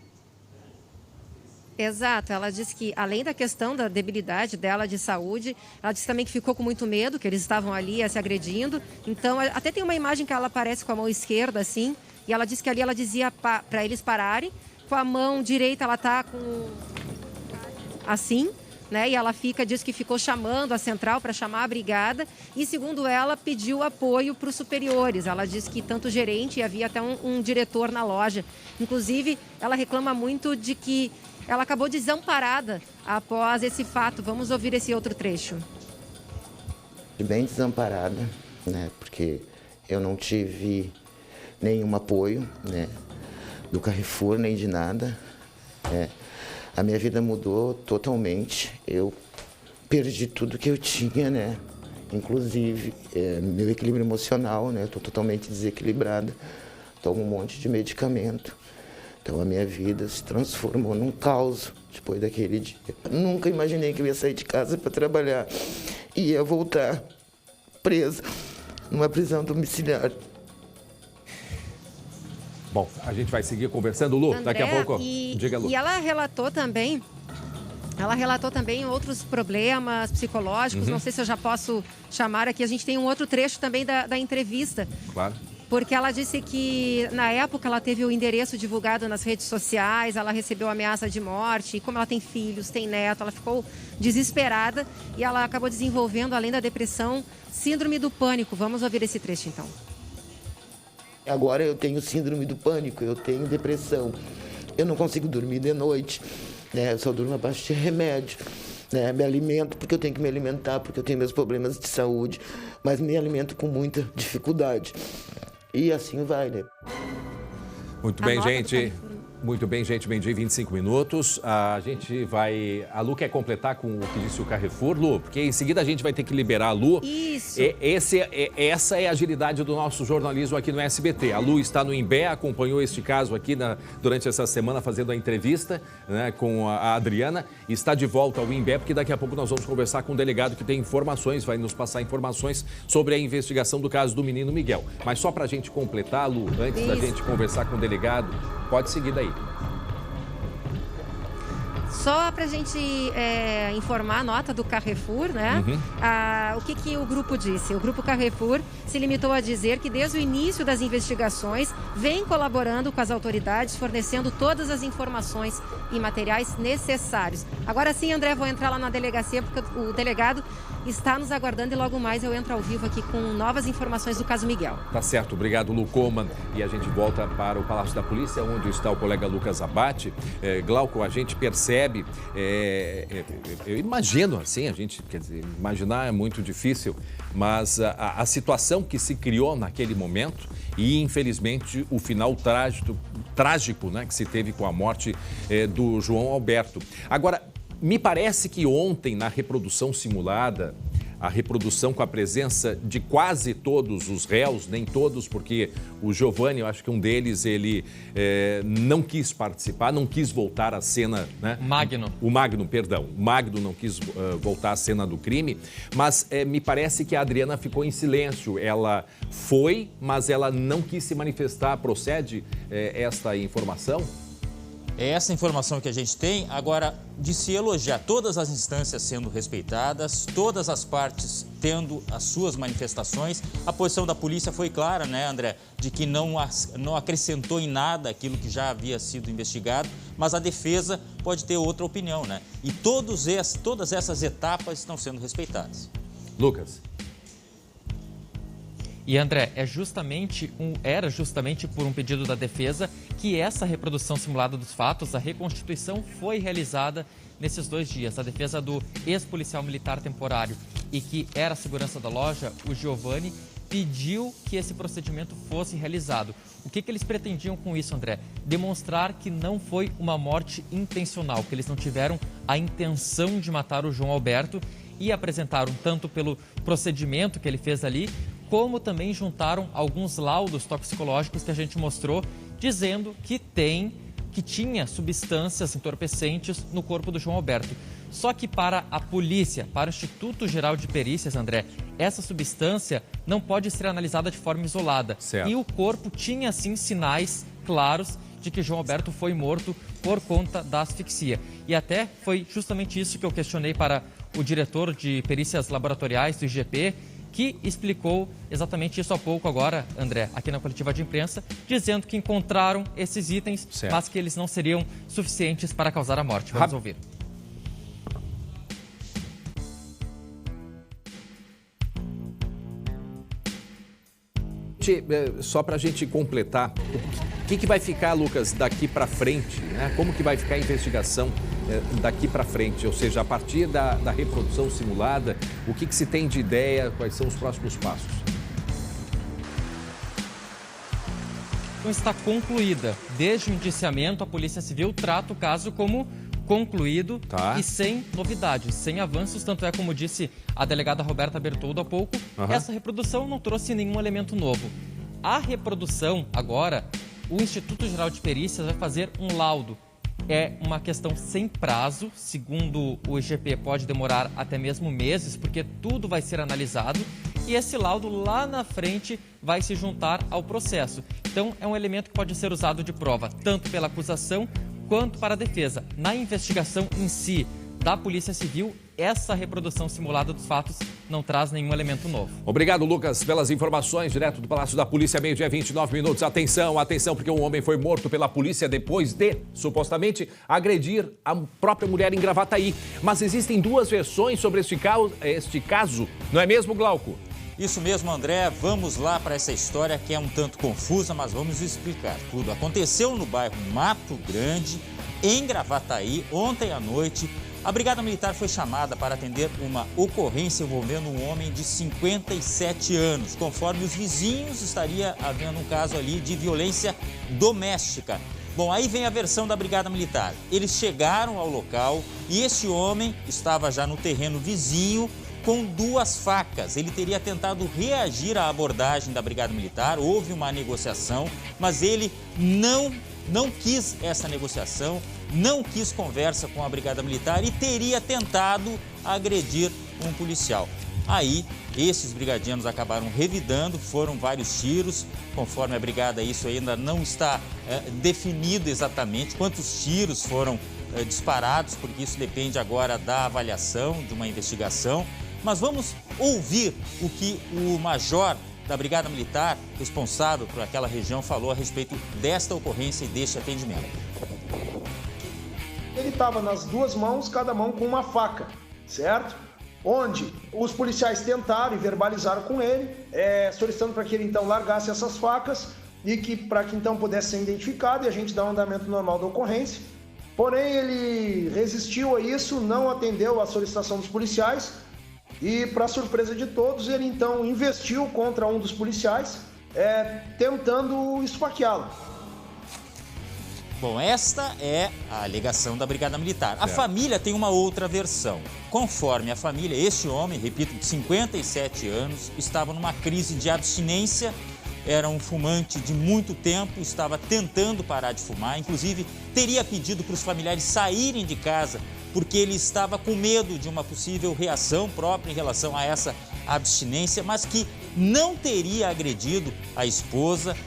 Exato, ela disse que além da questão da debilidade dela de saúde, ela disse também que ficou com muito medo, que eles estavam ali se agredindo. Então, até tem uma imagem que ela aparece com a mão esquerda, assim, e ela disse que ali ela dizia para eles pararem, com a mão direita ela tá com assim, né? E ela diz que ficou chamando a central para chamar a brigada e, segundo ela, pediu apoio para os superiores. Ela disse que tanto o gerente e havia até um diretor na loja. Inclusive, ela reclama muito de que ela acabou desamparada após esse fato. Vamos ouvir esse outro trecho. Bem desamparada, né? Porque eu não tive nenhum apoio, né? Do Carrefour, nem de nada. Né? A minha vida mudou totalmente. Eu perdi tudo que eu tinha, né? Inclusive meu equilíbrio emocional, né? Estou totalmente desequilibrada. Tomo um monte de medicamento. Então a minha vida se transformou num caos depois daquele dia. Nunca imaginei que eu ia sair de casa para trabalhar e ia voltar presa numa prisão domiciliar. Bom, a gente vai seguir conversando, Lu, André, daqui a pouco. Diga, Lu. E ela relatou também outros problemas psicológicos, não sei se eu já posso chamar aqui. A gente tem um outro trecho também da entrevista. Claro. porque ela disse que na época ela teve o endereço divulgado nas redes sociais, ela recebeu ameaça de morte, e como ela tem filhos, tem neto, ela ficou desesperada e ela acabou desenvolvendo, além da depressão, síndrome do pânico. Vamos ouvir esse trecho então. Agora eu tenho síndrome do pânico, eu tenho depressão, eu não consigo dormir de noite, né? Eu só durmo abaixo de remédio, né? Me alimento porque eu tenho que me alimentar, porque eu tenho meus problemas de saúde, mas me alimento com muita dificuldade. E assim vai, né? Muito bem, gente. Muito bem, gente. Meio-dia, 25 minutos. A Lu quer completar com o que disse o Carrefour, Lu, porque em seguida a gente vai ter que liberar a Lu. Isso. Essa é a agilidade do nosso jornalismo aqui no SBT. A Lu está no Imbé, acompanhou este caso aqui durante essa semana, fazendo a entrevista, né, com a Adriana. Está de volta ao Imbé, porque daqui a pouco nós vamos conversar com um delegado que tem informações, vai nos passar informações sobre a investigação do caso do menino Miguel. Mas só para a gente completar, Lu, antes da gente conversar com o delegado, pode seguir daí. Só para a gente informar a nota do Carrefour, né? O que o grupo disse? O grupo Carrefour se limitou a dizer que desde o início das investigações vem colaborando com as autoridades, fornecendo todas as informações e materiais necessários. Agora sim, André, vou entrar lá na delegacia porque o delegado está nos aguardando e logo mais eu entro ao vivo aqui com novas informações do caso Miguel. Tá certo, obrigado, Lu Coman. E a gente volta para o Palácio da Polícia, onde está o colega Lucas Abate. Glauco, a gente percebe, eu imagino assim, imaginar é muito difícil, mas a situação que se criou naquele momento e, infelizmente, o final trágico, né, que se teve com a morte do João Alberto. Agora, me parece que ontem, na reprodução simulada, a reprodução com a presença de quase todos os réus, nem todos, porque o Giovanni, eu acho que um deles, ele não quis participar, não quis voltar à cena, né? O Magno, perdão. O Magno não quis voltar à cena do crime, mas me parece que a Adriana ficou em silêncio. Ela foi, mas ela não quis se manifestar. Procede esta informação? É essa informação que a gente tem. Agora, de se elogiar todas as instâncias sendo respeitadas, todas as partes tendo as suas manifestações, a posição da polícia foi clara, né, André, de que não acrescentou em nada aquilo que já havia sido investigado, mas a defesa pode ter outra opinião, né? E todas essas etapas estão sendo respeitadas. Lucas. E, André, era justamente por um pedido da defesa que essa reprodução simulada dos fatos, a reconstituição, foi realizada nesses 2 dias. A defesa do ex-policial militar temporário e que era a segurança da loja, o Giovanni, pediu que esse procedimento fosse realizado. O que eles pretendiam com isso, André? Demonstrar que não foi uma morte intencional, que eles não tiveram a intenção de matar o João Alberto, e apresentaram tanto pelo procedimento que ele fez ali, como também juntaram alguns laudos toxicológicos que a gente mostrou, dizendo que tinha substâncias entorpecentes no corpo do João Alberto. Só que para a polícia, para o Instituto Geral de Perícias, André, essa substância não pode ser analisada de forma isolada. Certo. E o corpo tinha, sim, sinais claros de que João Alberto foi morto por conta da asfixia. E até foi justamente isso que eu questionei para o diretor de perícias laboratoriais do IGP, que explicou exatamente isso há pouco agora, André, aqui na coletiva de imprensa, dizendo que encontraram esses itens, certo, mas que eles não seriam suficientes para causar a morte. Vamos ouvir. Só para a gente completar, o que vai ficar, Lucas, daqui para frente, né? Como que vai ficar a investigação daqui para frente? Ou seja, a partir da reprodução simulada, o que se tem de ideia, quais são os próximos passos? Então está concluída. Desde o indiciamento, a Polícia Civil trata o caso como concluído e sem novidades, sem avanços, tanto é como disse a delegada Roberta Bertoldo há pouco, essa reprodução não trouxe nenhum elemento novo. A reprodução, agora, o Instituto Geral de Perícias vai fazer um laudo. É uma questão sem prazo, segundo o IGP pode demorar até mesmo meses, porque tudo vai ser analisado e esse laudo lá na frente vai se juntar ao processo. Então é um elemento que pode ser usado de prova, tanto pela acusação quanto para a defesa. Na investigação em si, da Polícia Civil, essa reprodução simulada dos fatos não traz nenhum elemento novo. Obrigado, Lucas, pelas informações direto do Palácio da Polícia, meio-dia 29 minutos. Atenção, atenção, porque um homem foi morto pela polícia depois de, supostamente, agredir a própria mulher em Gravataí. Mas existem duas versões sobre este caso, não é mesmo, Glauco? Isso mesmo, André. Vamos lá para essa história que é um tanto confusa, mas vamos explicar tudo. Aconteceu no bairro Mato Grande, em Gravataí, ontem à noite. A Brigada Militar foi chamada para atender uma ocorrência envolvendo um homem de 57 anos. Conforme os vizinhos, estaria havendo um caso ali de violência doméstica. Bom, aí vem a versão da Brigada Militar. Eles chegaram ao local e esse homem estava já no terreno vizinho com 2 facas. Ele teria tentado reagir à abordagem da Brigada Militar, houve uma negociação, mas ele não quis essa negociação, não quis conversa com a Brigada Militar e teria tentado agredir um policial. Aí, esses brigadianos acabaram revidando, foram vários tiros. Conforme a brigada, isso ainda não está definido exatamente quantos tiros foram disparados, porque isso depende agora da avaliação, de uma investigação. Mas vamos ouvir o que o major da Brigada Militar, responsável por aquela região, falou a respeito desta ocorrência e deste atendimento. Ele estava nas 2 mãos, cada mão com uma faca, certo? Onde os policiais tentaram e verbalizaram com ele, solicitando para que ele então largasse essas facas e para que então pudesse ser identificado e a gente dar um andamento normal da ocorrência. Porém, ele resistiu a isso, não atendeu à solicitação dos policiais e, para surpresa de todos, ele então investiu contra um dos policiais, tentando esfaqueá-lo. Bom, esta é a alegação da Brigada Militar. A família tem uma outra versão. Conforme a família, este homem, repito, de 57 anos, estava numa crise de abstinência, era um fumante de muito tempo, estava tentando parar de fumar, inclusive teria pedido para os familiares saírem de casa porque ele estava com medo de uma possível reação própria em relação a essa abstinência, mas que não teria agredido a esposa.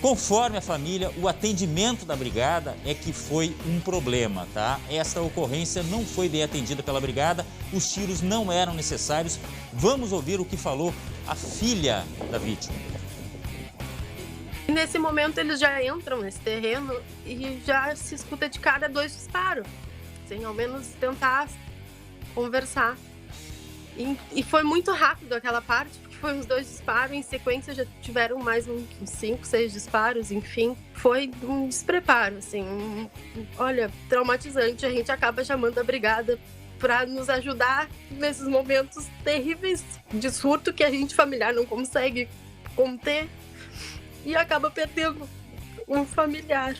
Conforme a família, o atendimento da brigada é que foi um problema, tá? Esta ocorrência não foi bem atendida pela brigada, os tiros não eram necessários. Vamos ouvir o que falou a filha da vítima. Nesse momento eles já entram nesse terreno e já se escuta de cara 2 disparos, sem ao menos tentar conversar. E foi muito rápido aquela parte, porque foi uns 2 disparos, em sequência já tiveram mais uns 5, 6 disparos, enfim. Foi um despreparo, assim, olha, traumatizante. A gente acaba chamando a brigada para nos ajudar nesses momentos terríveis de surto que a gente familiar não consegue conter e acaba perdendo um familiar.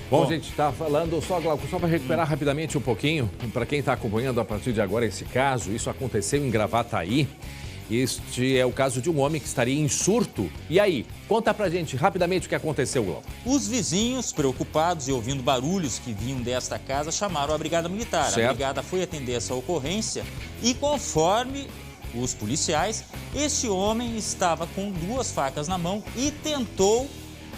Bom, gente, está falando, só para recuperar rapidamente um pouquinho, para quem está acompanhando a partir de agora esse caso, isso aconteceu em Gravataí. Este é o caso de um homem que estaria em surto. E aí, conta pra gente rapidamente o que aconteceu, Glauco. Os vizinhos, preocupados e ouvindo barulhos que vinham desta casa, chamaram a Brigada Militar. Certo. A brigada foi atender essa ocorrência e, conforme os policiais, este homem estava com 2 facas na mão e tentou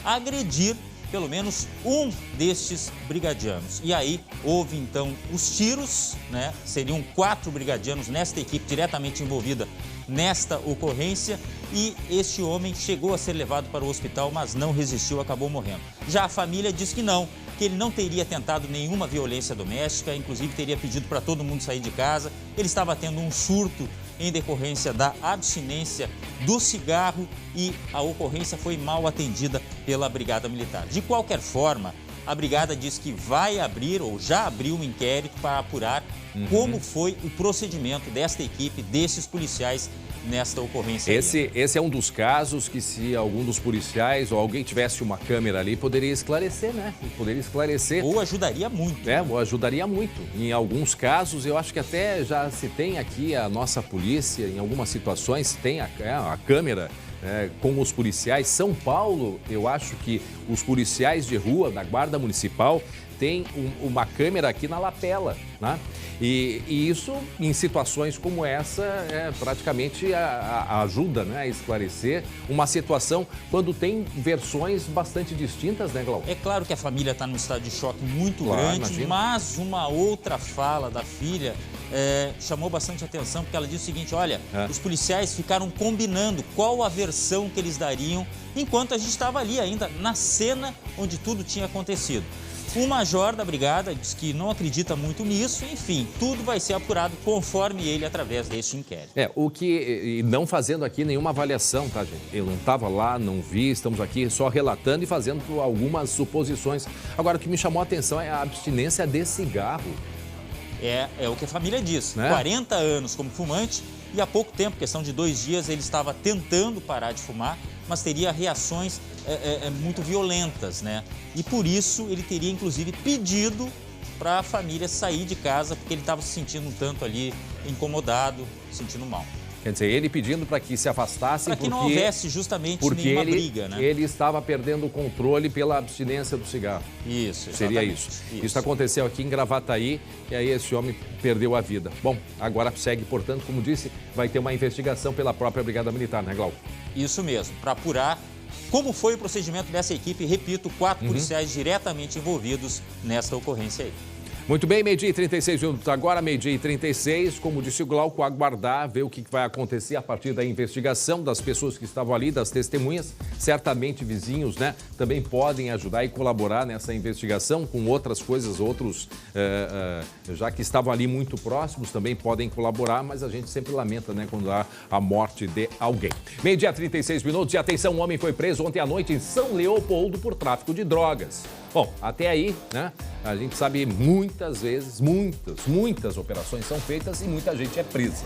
agredir pelo menos um destes brigadianos. E aí houve então os tiros, né? Seriam 4 brigadianos nesta equipe diretamente envolvida nesta ocorrência e este homem chegou a ser levado para o hospital, mas não resistiu, acabou morrendo. Já a família diz que não, que ele não teria tentado nenhuma violência doméstica, inclusive teria pedido para todo mundo sair de casa. Ele estava tendo um surto em decorrência da abstinência do cigarro e a ocorrência foi mal atendida pela Brigada Militar. De qualquer forma, a Brigada diz que vai abrir ou já abriu um inquérito para apurar como foi o procedimento desta equipe, desses policiais nesta ocorrência. Esse é um dos casos que, se algum dos policiais ou alguém tivesse uma câmera ali, poderia esclarecer, né? Poderia esclarecer. Ou ajudaria muito. Ou ajudaria muito. Em alguns casos, eu acho que até já se tem aqui a nossa polícia, em algumas situações, tem a câmera com os policiais. São Paulo, eu acho que os policiais de rua da Guarda Municipal têm uma câmera aqui na lapela, né? E isso, em situações como essa, praticamente ajuda, né, a esclarecer uma situação quando tem versões bastante distintas, né, Glauco? É claro que a família está num estado de choque muito grande, imagina. mas uma outra fala da filha chamou bastante atenção, porque ela disse o seguinte, olha, os policiais ficaram combinando qual a versão que eles dariam enquanto a gente estava ali ainda, na cena onde tudo tinha acontecido. O major da brigada diz que não acredita muito nisso, enfim, tudo vai ser apurado conforme ele através deste inquérito. E não fazendo aqui nenhuma avaliação, tá, gente? Eu não estava lá, não vi, estamos aqui só relatando e fazendo algumas suposições. Agora, o que me chamou a atenção é a abstinência de cigarro. É o que a família diz, né? 40 anos como fumante e há pouco tempo, questão de 2 dias, ele estava tentando parar de fumar, mas teria reações muito violentas, né? E por isso ele teria, inclusive, pedido para a família sair de casa, porque ele estava se sentindo um tanto ali incomodado, sentindo mal. Quer dizer, ele pedindo para que se afastassem para que não houvesse justamente nenhuma briga, né? Ele estava perdendo o controle pela abstinência do cigarro. Isso, seria isso. Isso aconteceu aqui em Gravataí e aí esse homem perdeu a vida. Bom, agora segue, portanto, como disse, vai ter uma investigação pela própria Brigada Militar, né, Glauco? Isso mesmo, para apurar como foi o procedimento dessa equipe. Repito, 4 policiais diretamente envolvidos nesta ocorrência aí. Muito bem, 12h36 minutos agora, 12h36, como disse o Glauco, aguardar, ver o que vai acontecer a partir da investigação das pessoas que estavam ali, das testemunhas, certamente vizinhos, né, também podem ajudar e colaborar nessa investigação com outras coisas, outros, já que estavam ali muito próximos, também podem colaborar, mas a gente sempre lamenta, né, quando há a morte de alguém. 12h36 minutos e atenção, um homem foi preso ontem à noite em São Leopoldo por tráfico de drogas. Bom, até aí, né, a gente sabe muitas vezes, muitas operações são feitas e muita gente é presa.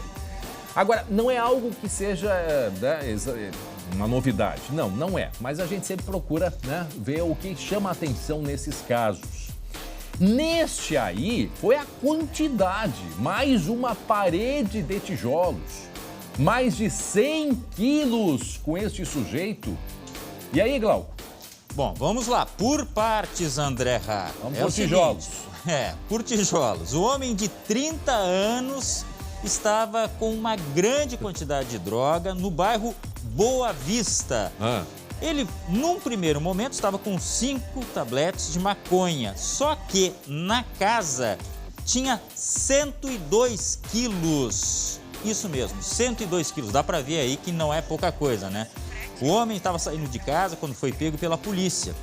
Agora, não é algo que seja, né, uma novidade, não é. Mas a gente sempre procura, né, ver o que chama a atenção nesses casos. Neste aí, foi a quantidade, mais uma parede de tijolos, mais de 100 quilos com este sujeito. E aí, Glauco? Bom, vamos lá, por partes, André Rá. Vamos por tijolos. Por tijolos. O homem de 30 anos estava com uma grande quantidade de droga no bairro Boa Vista. Ele, num primeiro momento, estava com 5 tabletes de maconha, só que na casa tinha 102 quilos. Isso mesmo, 102 quilos. Dá para ver aí que não é pouca coisa, né? O homem estava saindo de casa quando foi pego pela polícia.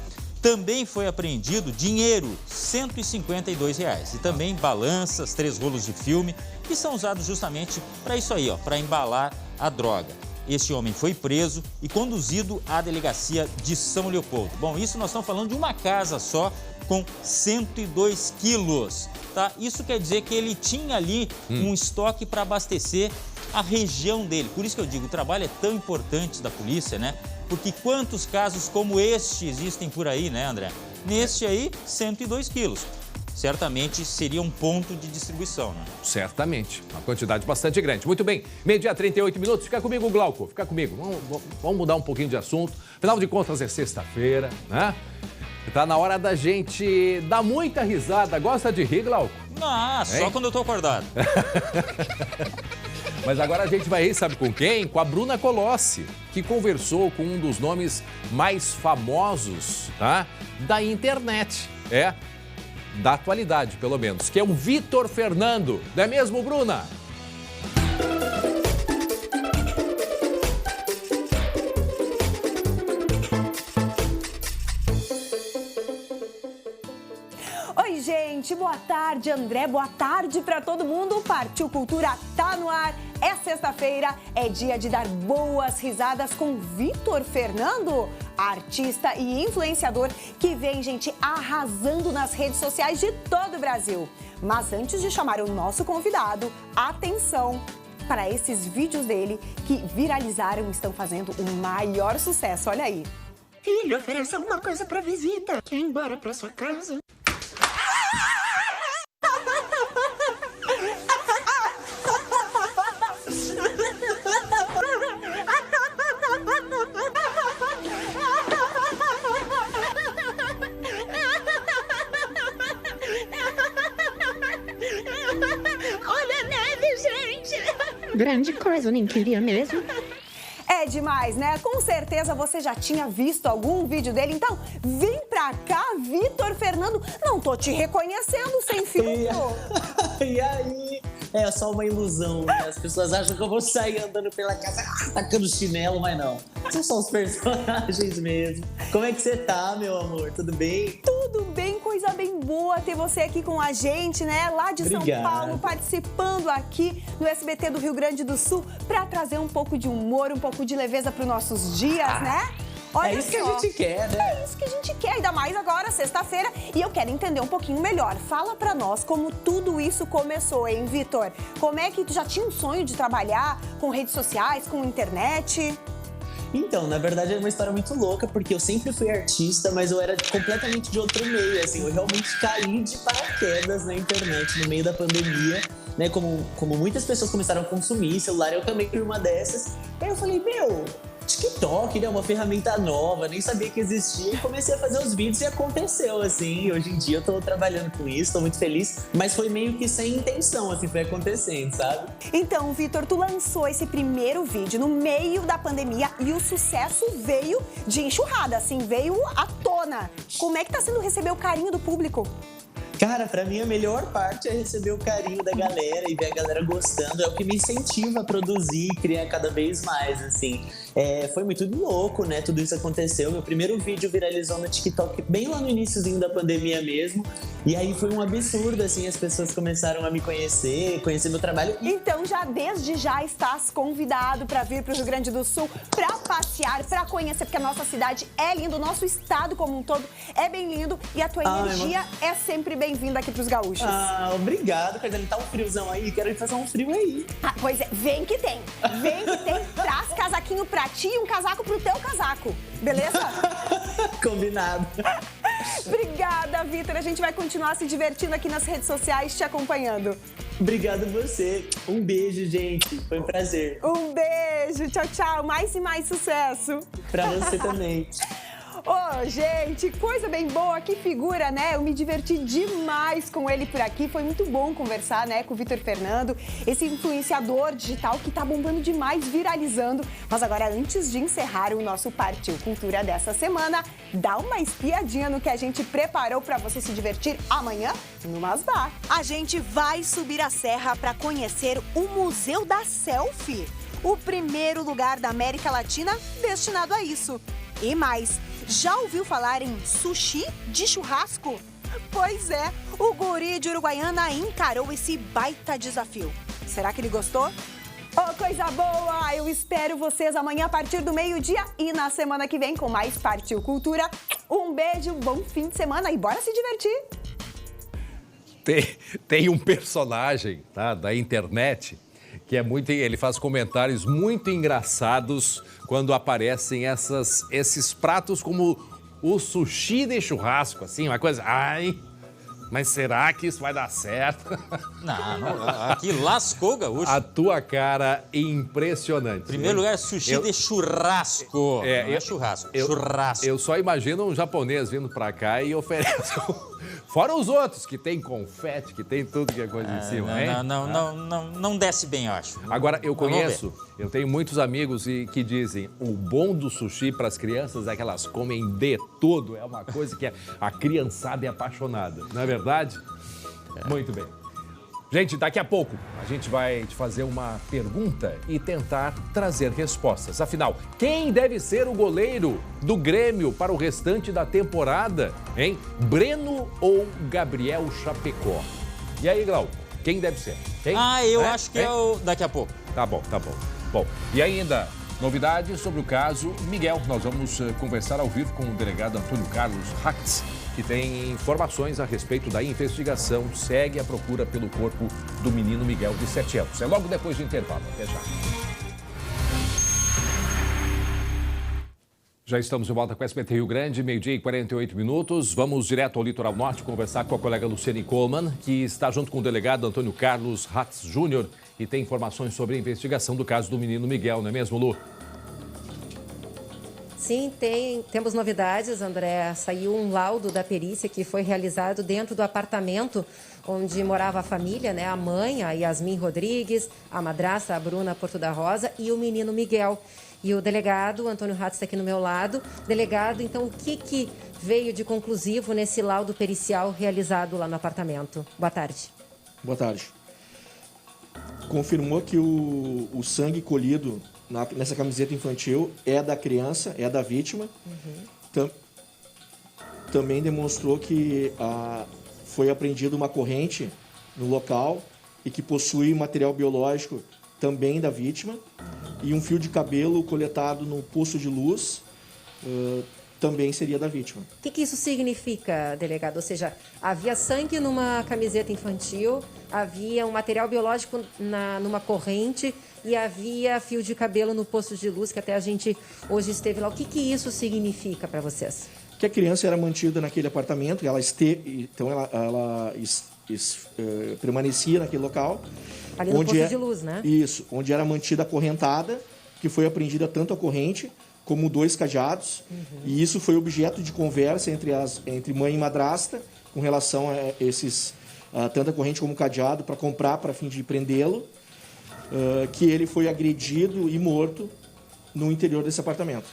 Também foi apreendido dinheiro, R$ 152. E também balanças, 3 rolos de filme, que são usados justamente para isso aí, para embalar a droga. Este homem foi preso e conduzido à delegacia de São Leopoldo. Bom, isso nós estamos falando de uma casa só com 102 quilos, tá? Isso quer dizer que ele tinha ali um estoque para abastecer a região dele. Por isso que eu digo, o trabalho é tão importante da polícia, né? Porque quantos casos como este existem por aí, né, André? Neste aí, 102 quilos. Certamente seria um ponto de distribuição, né? Certamente. Uma quantidade bastante grande. Muito bem. 12h38 minutos. Fica comigo, Glauco. Fica comigo. Vamos mudar um pouquinho de assunto. Afinal de contas, é sexta-feira, né? Tá na hora da gente dar muita risada. Gosta de rir, Glauco? Só quando eu tô acordado. Mas agora a gente vai rir, sabe com quem? Com a Bruna Colossi, que conversou com um dos nomes mais famosos, tá, da internet. Da atualidade, pelo menos, que é o Vitor Fernando. Não é mesmo, Bruna? Oi, gente, boa tarde, André, boa tarde para todo mundo. Partiu Cultura tá no ar. É sexta-feira, é dia de dar boas risadas com Vitor Fernando, artista e influenciador que vem, gente, arrasando nas redes sociais de todo o Brasil. Mas antes de chamar o nosso convidado, atenção para esses vídeos dele que viralizaram e estão fazendo o maior sucesso. Olha aí. Filho, ofereça alguma coisa pra visita. Quer ir embora pra sua casa? Grande coisa, eu nem queria mesmo. É demais, né? Com certeza você já tinha visto algum vídeo dele. Então, vem pra cá, Vitor Fernando. Não tô te reconhecendo sem filtro. E aí? É só uma ilusão, né? As pessoas acham que eu vou sair andando pela casa tacando chinelo, mas não. São só os personagens mesmo. Como é que você tá, meu amor? Tudo bem? Tudo bem, coisa bem boa ter você aqui com a gente, né? Lá de Obrigado. São Paulo, participando aqui no SBT do Rio Grande do Sul, pra trazer um pouco de humor, um pouco de leveza pros nossos dias, né? Olha é isso só. que a gente quer, né? É isso que a gente quer, ainda mais agora, sexta-feira. E eu quero entender um pouquinho melhor. Fala pra nós como tudo isso começou, hein, Vitor? Como é que tu já tinha um sonho de trabalhar com redes sociais, com internet? Então, na verdade é uma história muito louca, porque eu sempre fui artista, mas eu era completamente de outro meio, assim. Eu realmente caí de paraquedas na internet no meio da pandemia, né? Como muitas pessoas começaram a consumir celular, eu também fui uma dessas. Aí eu falei, TikTok, né? Uma ferramenta nova, nem sabia que existia. E comecei a fazer os vídeos e aconteceu, assim. Hoje em dia eu tô trabalhando com isso, tô muito feliz. Mas foi meio que sem intenção, assim, foi acontecendo, sabe? Então, Vitor, tu lançou esse primeiro vídeo no meio da pandemia e o sucesso veio de enxurrada, assim, veio à tona. Como é que tá sendo receber o carinho do público? Cara, pra mim a melhor parte é receber o carinho da galera e ver a galera gostando. É o que me incentiva a produzir e criar cada vez mais, assim. Foi muito louco, né? Tudo isso aconteceu. Meu primeiro vídeo viralizou no TikTok bem lá no iniciozinho da pandemia mesmo. E aí foi um absurdo, assim, as pessoas começaram a me conhecer meu trabalho. Então desde já estás convidado para vir pro Rio Grande do Sul, para passear, para conhecer, porque a nossa cidade é linda, o nosso estado como um todo é bem lindo e a tua energia é sempre bem-vinda aqui pros gaúchos. Obrigado, Caetano. Tá um friozão aí, quero ir fazer um frio aí. Pois é, vem que tem, traz casaquinho pra ti e um casaco pro teu casaco, beleza? Combinado. Obrigada, Vitor. A gente vai continuar se divertindo aqui nas redes sociais, te acompanhando. Obrigado você. Um beijo, gente. Foi um prazer. Um beijo. Tchau, tchau. Mais e mais sucesso. Pra você também. Gente, coisa bem boa, que figura, né? Eu me diverti demais com ele por aqui. Foi muito bom conversar, né, com o Vitor Fernando, esse influenciador digital que tá bombando demais, viralizando. Mas agora, antes de encerrar o nosso Partiu Cultura dessa semana, dá uma espiadinha no que a gente preparou para você se divertir amanhã no Masdar. A gente vai subir a serra para conhecer o Museu da Selfie, o primeiro lugar da América Latina destinado a isso. E mais, já ouviu falar em sushi de churrasco? Pois é, o guri de Uruguaiana encarou esse baita desafio. Será que ele gostou? Coisa boa! Eu espero vocês amanhã a partir do meio-dia e na semana que vem com mais Partiu Cultura. Um beijo, bom fim de semana e bora se divertir! Tem um personagem, tá, da internet que ele faz comentários muito engraçados quando aparecem esses pratos como o sushi de churrasco, assim, uma coisa... Ai, mas será que isso vai dar certo? Não, aqui lascou, gaúcho. A tua cara é impressionante. Em primeiro lugar, sushi de churrasco. Não é churrasco, churrasco. Eu só imagino um japonês vindo pra cá e oferece... Fora os outros, que tem confete, que tem tudo que é coisa em cima, hein? Não desce bem, eu acho. Agora, eu conheço, eu tenho muitos amigos que dizem o bom do sushi para as crianças é que elas comem de tudo. É uma coisa que a criançada é apaixonada, não é verdade? Muito bem. Gente, daqui a pouco a gente vai te fazer uma pergunta e tentar trazer respostas. Afinal, quem deve ser o goleiro do Grêmio para o restante da temporada, hein? Breno ou Gabriel Chapecó? E aí, Glauco, quem deve ser? Quem? Eu acho que é o... Daqui a pouco. Tá bom. Bom, e ainda, novidades sobre o caso Miguel. Nós vamos conversar ao vivo com o delegado Antônio Carlos Hatz, que tem informações a respeito da investigação. Segue a procura pelo corpo do menino Miguel, de 7 anos. É logo depois do intervalo. Até já. Já estamos de volta com o SBT Rio Grande, 12h e 48 minutos. Vamos direto ao Litoral Norte conversar com a colega Luciane Coleman, que está junto com o delegado Antônio Carlos Hatz Júnior e tem informações sobre a investigação do caso do menino Miguel, não é mesmo, Lu? Sim, temos novidades, André. Saiu um laudo da perícia que foi realizado dentro do apartamento onde morava a família, né? A mãe, a Yasmin Rodrigues, a madrasta, a Bruna Porto da Rosa e o menino Miguel. E o delegado, Antônio Ratz, está aqui no meu lado. Delegado, então, o que veio de conclusivo nesse laudo pericial realizado lá no apartamento? Boa tarde. Boa tarde. Confirmou que o sangue colhido nessa camiseta infantil é da criança, é da vítima. Também demonstrou que foi apreendida uma corrente no local e que possui material biológico também da vítima, e um fio de cabelo coletado no posto de luz também seria da vítima. O que isso significa, delegado? Ou seja, havia sangue numa camiseta infantil, havia um material biológico numa corrente e havia fio de cabelo no posto de luz, que até a gente hoje esteve lá. O que isso significa para vocês? Que a criança era mantida naquele apartamento, ela permanecia naquele local. Ali no posto de luz, né? Isso, onde era mantida acorrentada, que foi apreendida tanto a corrente como 2 cadeados. E isso foi objeto de conversa entre mãe e madrasta com relação a tanto a corrente como o cadeado, para comprar para fim de prendê-lo, que ele foi agredido e morto no interior desse apartamento.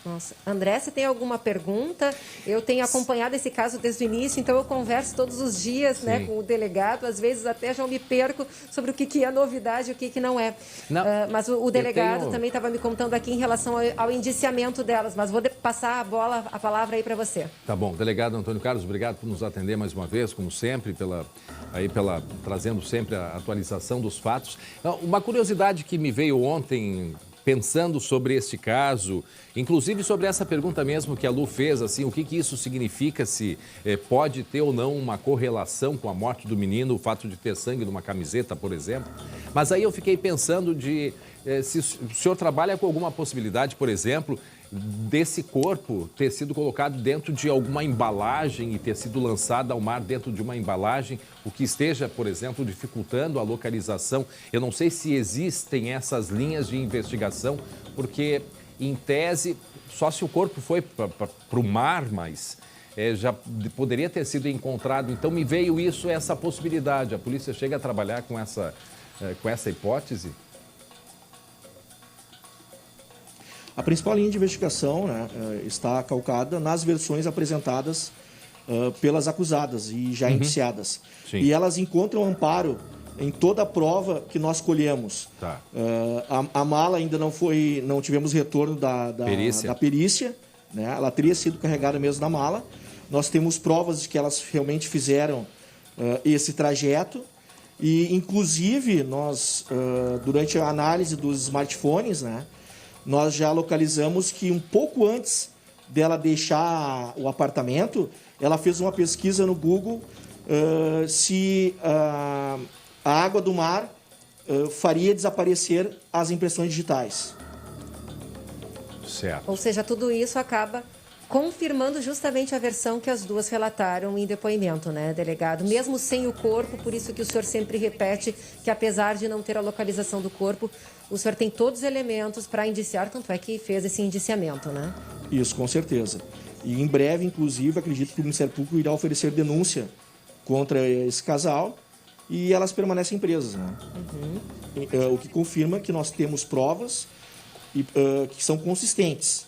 Nossa. André, você tem alguma pergunta? Eu tenho acompanhado esse caso desde o início, então eu converso todos os dias, né, com o delegado. Às vezes até já me perco sobre o que é novidade e o que não é. Mas o delegado também estava me contando aqui em relação ao indiciamento delas. Mas vou passar a palavra aí para você. Tá bom. Delegado Antônio Carlos, obrigado por nos atender mais uma vez, como sempre, trazendo sempre a atualização dos fatos. Uma curiosidade que me veio ontem, pensando sobre este caso, inclusive sobre essa pergunta mesmo que a Lu fez, assim, o que isso significa, se pode ter ou não uma correlação com a morte do menino, o fato de ter sangue numa camiseta, por exemplo. Mas aí eu fiquei pensando se o senhor trabalha com alguma possibilidade, por exemplo, desse corpo ter sido colocado dentro de alguma embalagem e ter sido lançado ao mar dentro de uma embalagem, o que esteja, por exemplo, dificultando a localização. Eu não sei se existem essas linhas de investigação, porque, em tese, só se o corpo foi para o mar, mas já poderia ter sido encontrado. Então, me veio essa possibilidade. A polícia chega a trabalhar com essa hipótese? A principal linha de investigação, né, está calcada nas versões apresentadas pelas acusadas e já indiciadas. Sim. E elas encontram amparo em toda a prova que nós colhemos. Tá. A mala ainda não tivemos retorno da perícia, né? Ela teria sido carregada mesmo na mala. Nós temos provas de que elas realmente fizeram esse trajeto. E, inclusive, nós, durante a análise dos smartphones, né, nós já localizamos que um pouco antes dela deixar o apartamento, ela fez uma pesquisa no Google se a água do mar faria desaparecer as impressões digitais. Certo. Ou seja, tudo isso acaba confirmando justamente a versão que as duas relataram em depoimento, né, delegado? Mesmo sem o corpo, por isso que o senhor sempre repete que, apesar de não ter a localização do corpo, o senhor tem todos os elementos para indiciar, tanto é que fez esse indiciamento, né? Isso, com certeza. E em breve, inclusive, acredito que o Ministério Público irá oferecer denúncia contra esse casal e elas permanecem presas, né? O que confirma que nós temos provas que são consistentes.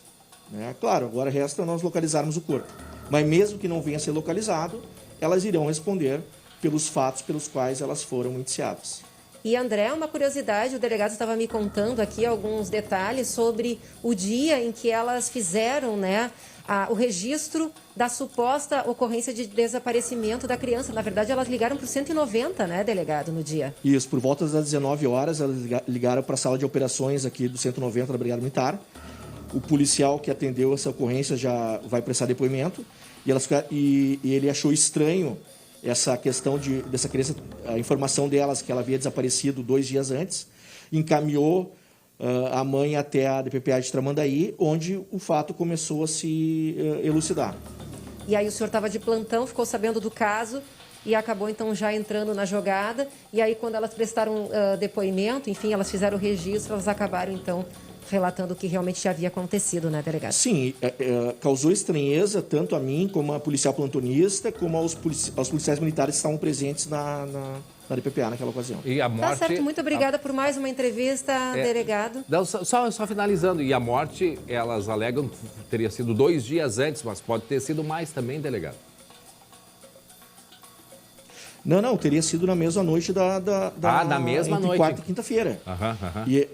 Claro, agora resta nós localizarmos o corpo. Mas mesmo que não venha a ser localizado, elas irão responder pelos fatos pelos quais elas foram indiciadas. E, André, uma curiosidade, o delegado estava me contando aqui alguns detalhes sobre o dia em que elas fizeram, né, o registro da suposta ocorrência de desaparecimento da criança. Na verdade, elas ligaram para o 190, né, delegado, no dia? Isso, por volta das 19 horas, elas ligaram para a sala de operações aqui do 190 da Brigada Militar. O policial que atendeu essa ocorrência já vai prestar depoimento e ele achou estranho essa questão dessa criança, a informação delas que ela havia desaparecido 2 dias antes, encaminhou a mãe até a DPPA de Tramandaí, onde o fato começou a se elucidar. E aí o senhor estava de plantão, ficou sabendo do caso e acabou então já entrando na jogada. E aí quando elas prestaram depoimento, enfim, elas fizeram o registro, elas acabaram então relatando o que realmente havia acontecido, né, delegado? Sim, causou estranheza tanto a mim, como a policial plantonista, como aos policiais militares que estavam presentes na DPPA naquela ocasião. E a morte... Tá certo, muito obrigada por mais uma entrevista, delegado. Não, só finalizando, e a morte, elas alegam que teria sido 2 dias antes, mas pode ter sido mais também, delegado. Não, teria sido na mesma noite na mesma entre noite. quarta e quinta-feira. E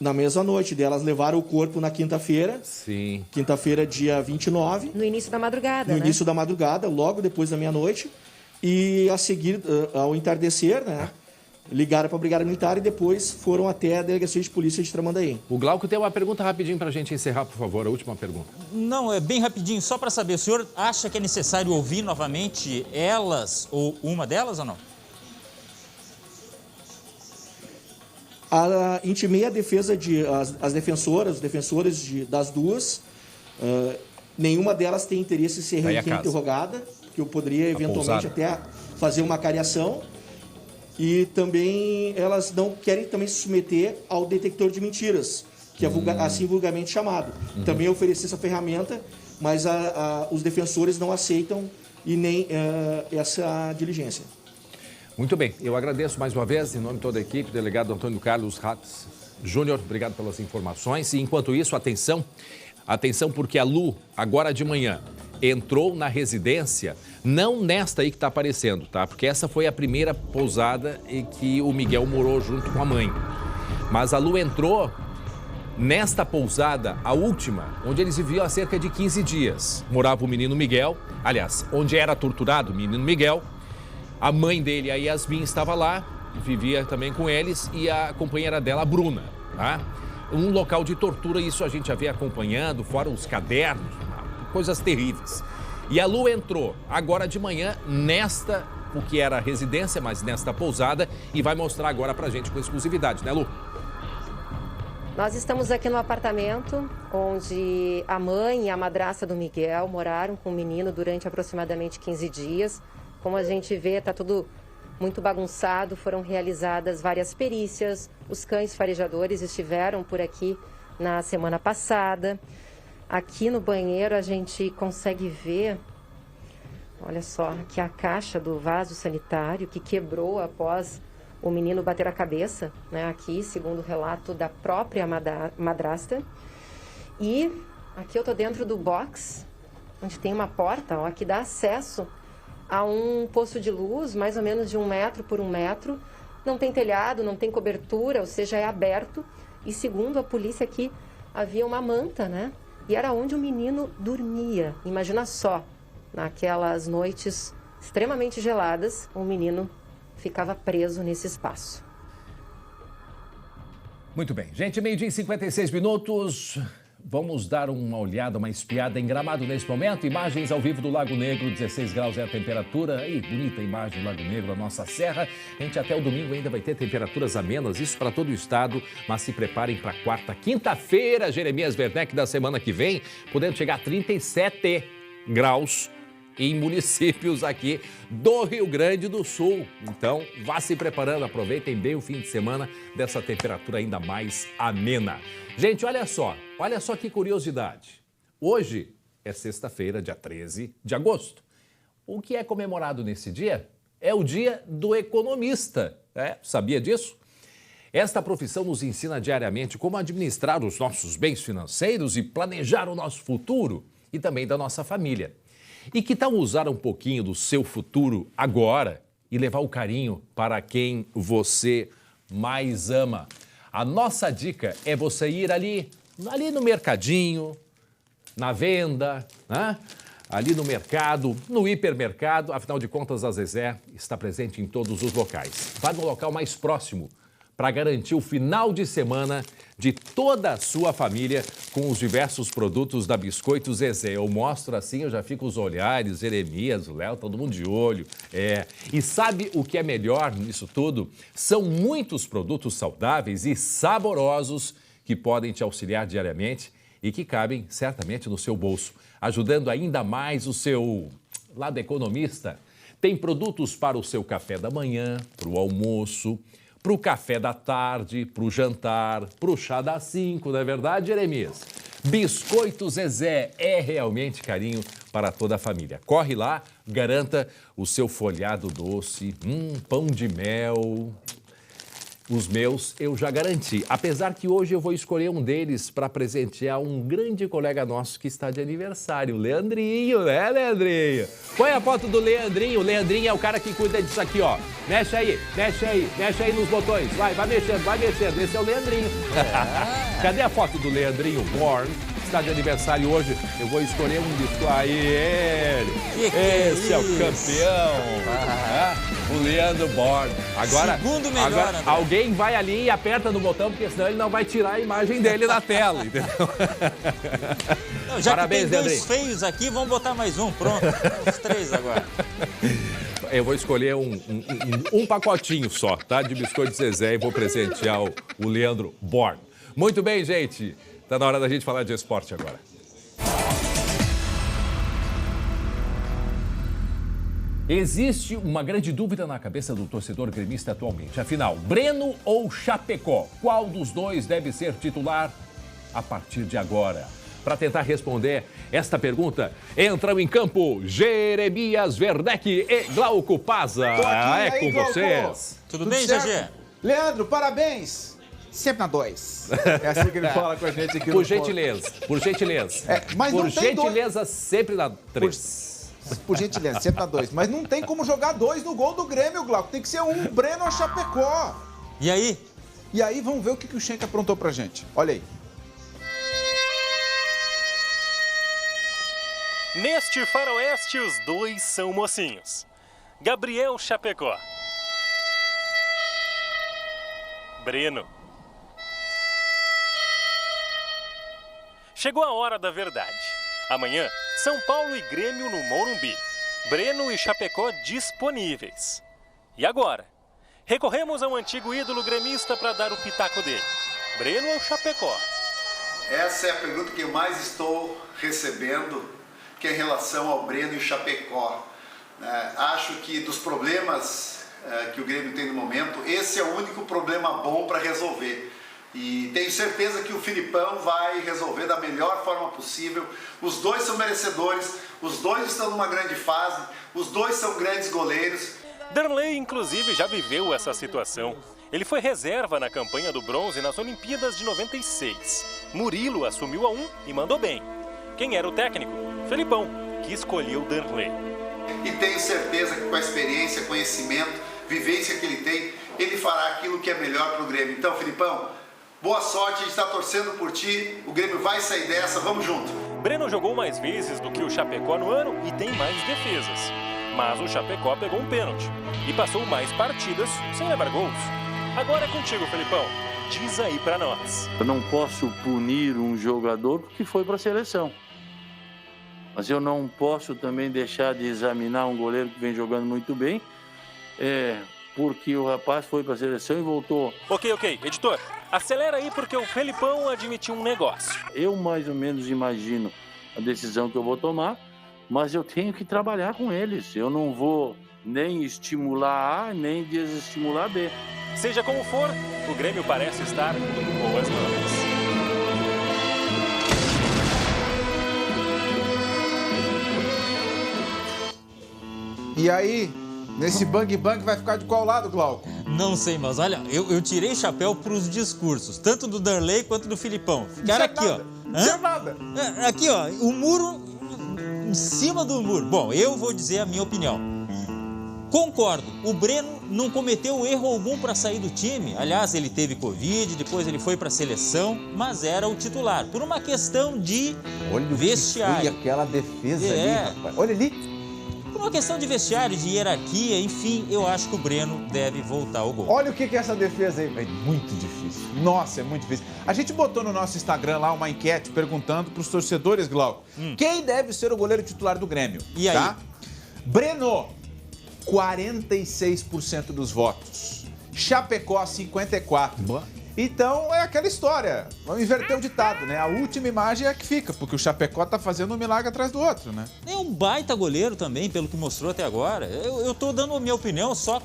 na mesma noite, elas levaram o corpo na quinta-feira. Sim. Quinta-feira, dia 29. No início da madrugada, No início da madrugada, logo depois da meia-noite. E a seguir, ao entardecer, né? Ligaram para a Brigada Militar e depois foram até a Delegacia de Polícia de Tramandaí. O Glauco tem uma pergunta rapidinho para a gente encerrar, por favor, a última pergunta. Não, é bem rapidinho, só para saber, o senhor acha que é necessário ouvir novamente elas ou uma delas ou não? Intimei a defesa as defensoras, os defensores das duas. Nenhuma delas tem interesse em ser interrogada, que eu poderia eventualmente até fazer uma cariação. E também elas não querem também se submeter ao detector de mentiras, que é assim vulgarmente chamado. Também ofereci essa ferramenta, mas os defensores não aceitam e nem essa diligência. Muito bem, eu agradeço mais uma vez, em nome de toda a equipe, delegado Antônio Carlos Ratz Júnior, obrigado pelas informações. E enquanto isso, atenção porque a Lu, agora de manhã, entrou na residência, não nesta aí que está aparecendo, tá? Porque essa foi a primeira pousada em que o Miguel morou junto com a mãe. Mas a Lu entrou nesta pousada, a última, onde eles viviam há cerca de 15 dias. Morava o menino Miguel, aliás, onde era torturado o menino Miguel. A mãe dele, a Yasmin, estava lá, vivia também com eles, e a companheira dela, a Bruna, tá? Um local de tortura, isso a gente já vem acompanhando, fora os cadernos, coisas terríveis. E a Lu entrou agora de manhã nesta, o que era a residência, mas nesta pousada, e vai mostrar agora pra gente com exclusividade, né, Lu? Nós estamos aqui no apartamento onde a mãe e a madrasta do Miguel moraram com o menino durante aproximadamente 15 dias. Como a gente vê, está tudo muito bagunçado, foram realizadas várias perícias, os cães farejadores estiveram por aqui na semana passada. Aqui no banheiro a gente consegue ver, olha só, que a caixa do vaso sanitário que quebrou após o menino bater a cabeça, né, aqui, segundo o relato da própria madrasta. E aqui eu tô dentro do box, onde tem uma porta, ó, que dá acesso a um posto de luz, mais ou menos de 1 metro por 1 metro. Não tem telhado, não tem cobertura, ou seja, é aberto. E segundo a polícia aqui, havia uma manta, né? E era onde o menino dormia. Imagina só, naquelas noites extremamente geladas, o menino ficava preso nesse espaço. Muito bem. Gente, 12h56. Vamos dar uma olhada, uma espiada em Gramado nesse momento. Imagens ao vivo do Lago Negro, 16 graus é a temperatura. Aí, bonita imagem do Lago Negro, a nossa serra. A gente até o domingo ainda vai ter temperaturas amenas, isso para todo o estado. Mas se preparem para quarta, quinta-feira, Jeremias Werneck, da semana que vem, podendo chegar a 37 graus em municípios aqui do Rio Grande do Sul. Então, vá se preparando, aproveitem bem o fim de semana dessa temperatura ainda mais amena. Gente, olha só que curiosidade. Hoje é sexta-feira, dia 13 de agosto. O que é comemorado nesse dia é o Dia do Economista. Sabia disso? Esta profissão nos ensina diariamente como administrar os nossos bens financeiros e planejar o nosso futuro e também da nossa família. E que tal usar um pouquinho do seu futuro agora e levar o carinho para quem você mais ama? A nossa dica é você ir ali no mercadinho, na venda, né? Ali no mercado, no hipermercado. Afinal de contas, a Zezé está presente em todos os locais. Vá no local mais próximo para garantir o final de semana de toda a sua família com os diversos produtos da Biscoitos Zezé. Eu mostro assim, eu já fico os olhares, Jeremias, o Léo, todo mundo de olho. E sabe o que é melhor nisso tudo? São muitos produtos saudáveis e saborosos que podem te auxiliar diariamente e que cabem certamente no seu bolso, ajudando ainda mais o seu lado economista. Tem produtos para o seu café da manhã, para o almoço, Para o café da tarde, para o jantar, para o chá das 5, não é verdade, Jeremias? Biscoito Zezé é realmente carinho para toda a família. Corre lá, garanta o seu folhado doce, pão de mel. Os meus eu já garanti, apesar que hoje eu vou escolher um deles para presentear um grande colega nosso que está de aniversário, o Leandrinho, né, Leandrinho? Põe a foto do Leandrinho. O Leandrinho é o cara que cuida disso aqui, ó. Mexe aí nos botões. Vai mexendo. Esse é o Leandrinho. Cadê a foto do Leandrinho Born? Está de aniversário hoje, eu vou escolher um biscoito. Aí ele! Esse é o campeão! O Leandro Born. Agora, segundo melhor, André. Alguém vai ali e aperta no botão, porque senão ele não vai tirar a imagem dele da tela, entendeu? Não, já Parabéns, que tem dois Leandrinho. feios aqui, vamos botar mais um, pronto. Os 3 agora. Eu vou escolher um pacotinho só, tá? De biscoito Zezé e vou presentear o Leandro Born. Muito bem, gente. Tá na hora da gente falar de esporte agora. Existe uma grande dúvida na cabeça do torcedor gremista atualmente. Afinal, Breno ou Chapecó? Qual dos dois deve ser titular a partir de agora? Para tentar responder esta pergunta, entram em campo Jeremias Werneck e Glauco Paza. É com vocês. Tudo bem, GG? Leandro, parabéns. Sempre na 2. É assim que ele fala com a gente aqui. Por gentileza. Mas por não tem gentileza, sempre na 3. Por gentileza, sempre na 2. Mas não tem como jogar 2 no gol do Grêmio, Glauco. Tem que ser um Breno ou Chapecó. E aí? E aí, vamos ver o que o Schenck aprontou pra gente. Olha aí. Neste faroeste, os dois são mocinhos. Gabriel Chapecó. Breno. Chegou a hora da verdade. Amanhã, São Paulo e Grêmio no Morumbi. Breno e Chapecó disponíveis. E agora? Recorremos ao antigo ídolo gremista para dar o pitaco dele. Breno ou Chapecó? Essa é a pergunta que eu mais estou recebendo, que é em relação ao Breno e Chapecó. Acho que dos problemas que o Grêmio tem no momento, esse é o único problema bom para resolver. E tenho certeza que o Filipão vai resolver da melhor forma possível. Os dois são merecedores, os dois estão numa grande fase, os dois são grandes goleiros. Darley, inclusive, já viveu essa situação. Ele foi reserva na campanha do bronze nas Olimpíadas de 96. Murilo assumiu a 1 e mandou bem. Quem era o técnico? Felipão, que escolheu Darley. E tenho certeza que com a experiência, conhecimento, vivência que ele tem, ele fará aquilo que é melhor para o Grêmio. Então, Felipão, boa sorte, a gente está torcendo por ti, o Grêmio vai sair dessa, vamos junto. Breno jogou mais vezes do que o Chapecó no ano e tem mais defesas. Mas o Chapecó pegou um pênalti e passou mais partidas sem levar gols. Agora é contigo, Felipão. Diz aí pra nós. Eu não posso punir um jogador porque foi para a seleção. Mas eu não posso também deixar de examinar um goleiro que vem jogando muito bem, porque o rapaz foi para a seleção e voltou. Ok. Editor, acelera aí porque o Felipão admitiu um negócio. Eu mais ou menos imagino a decisão que eu vou tomar, mas eu tenho que trabalhar com eles. Eu não vou nem estimular A, nem desestimular B. Seja como for, o Grêmio parece estar em boas mãos. E aí, nesse bang vai ficar de qual lado, Glauco? Não sei, mas olha, eu tirei chapéu pros discursos, tanto do Darley quanto do Filipão. Ficaram aqui, ó. Não nada. Aqui, ó, o muro em cima do muro. Bom, eu vou dizer a minha opinião. Concordo, o Breno não cometeu erro algum para sair do time. Aliás, ele teve Covid, depois ele foi para a seleção, mas era o titular, por uma questão de vestiário. Olha aquela defesa ali, rapaz. Olha ali. Por uma questão de vestiário, de hierarquia, enfim, eu acho que o Breno deve voltar ao gol. Olha o que é essa defesa aí. É muito difícil. Nossa, é muito difícil. A gente botou no nosso Instagram lá uma enquete perguntando para os torcedores, Glauco, quem deve ser o goleiro titular do Grêmio? E aí? Tá? Breno, 46% dos votos. Chapecó, 54%. Boa. Então, é aquela história. Vamos inverter o ditado, né? A última imagem é a que fica, porque o Chapecó tá fazendo um milagre atrás do outro, né? É um baita goleiro também, pelo que mostrou até agora. Eu tô dando a minha opinião só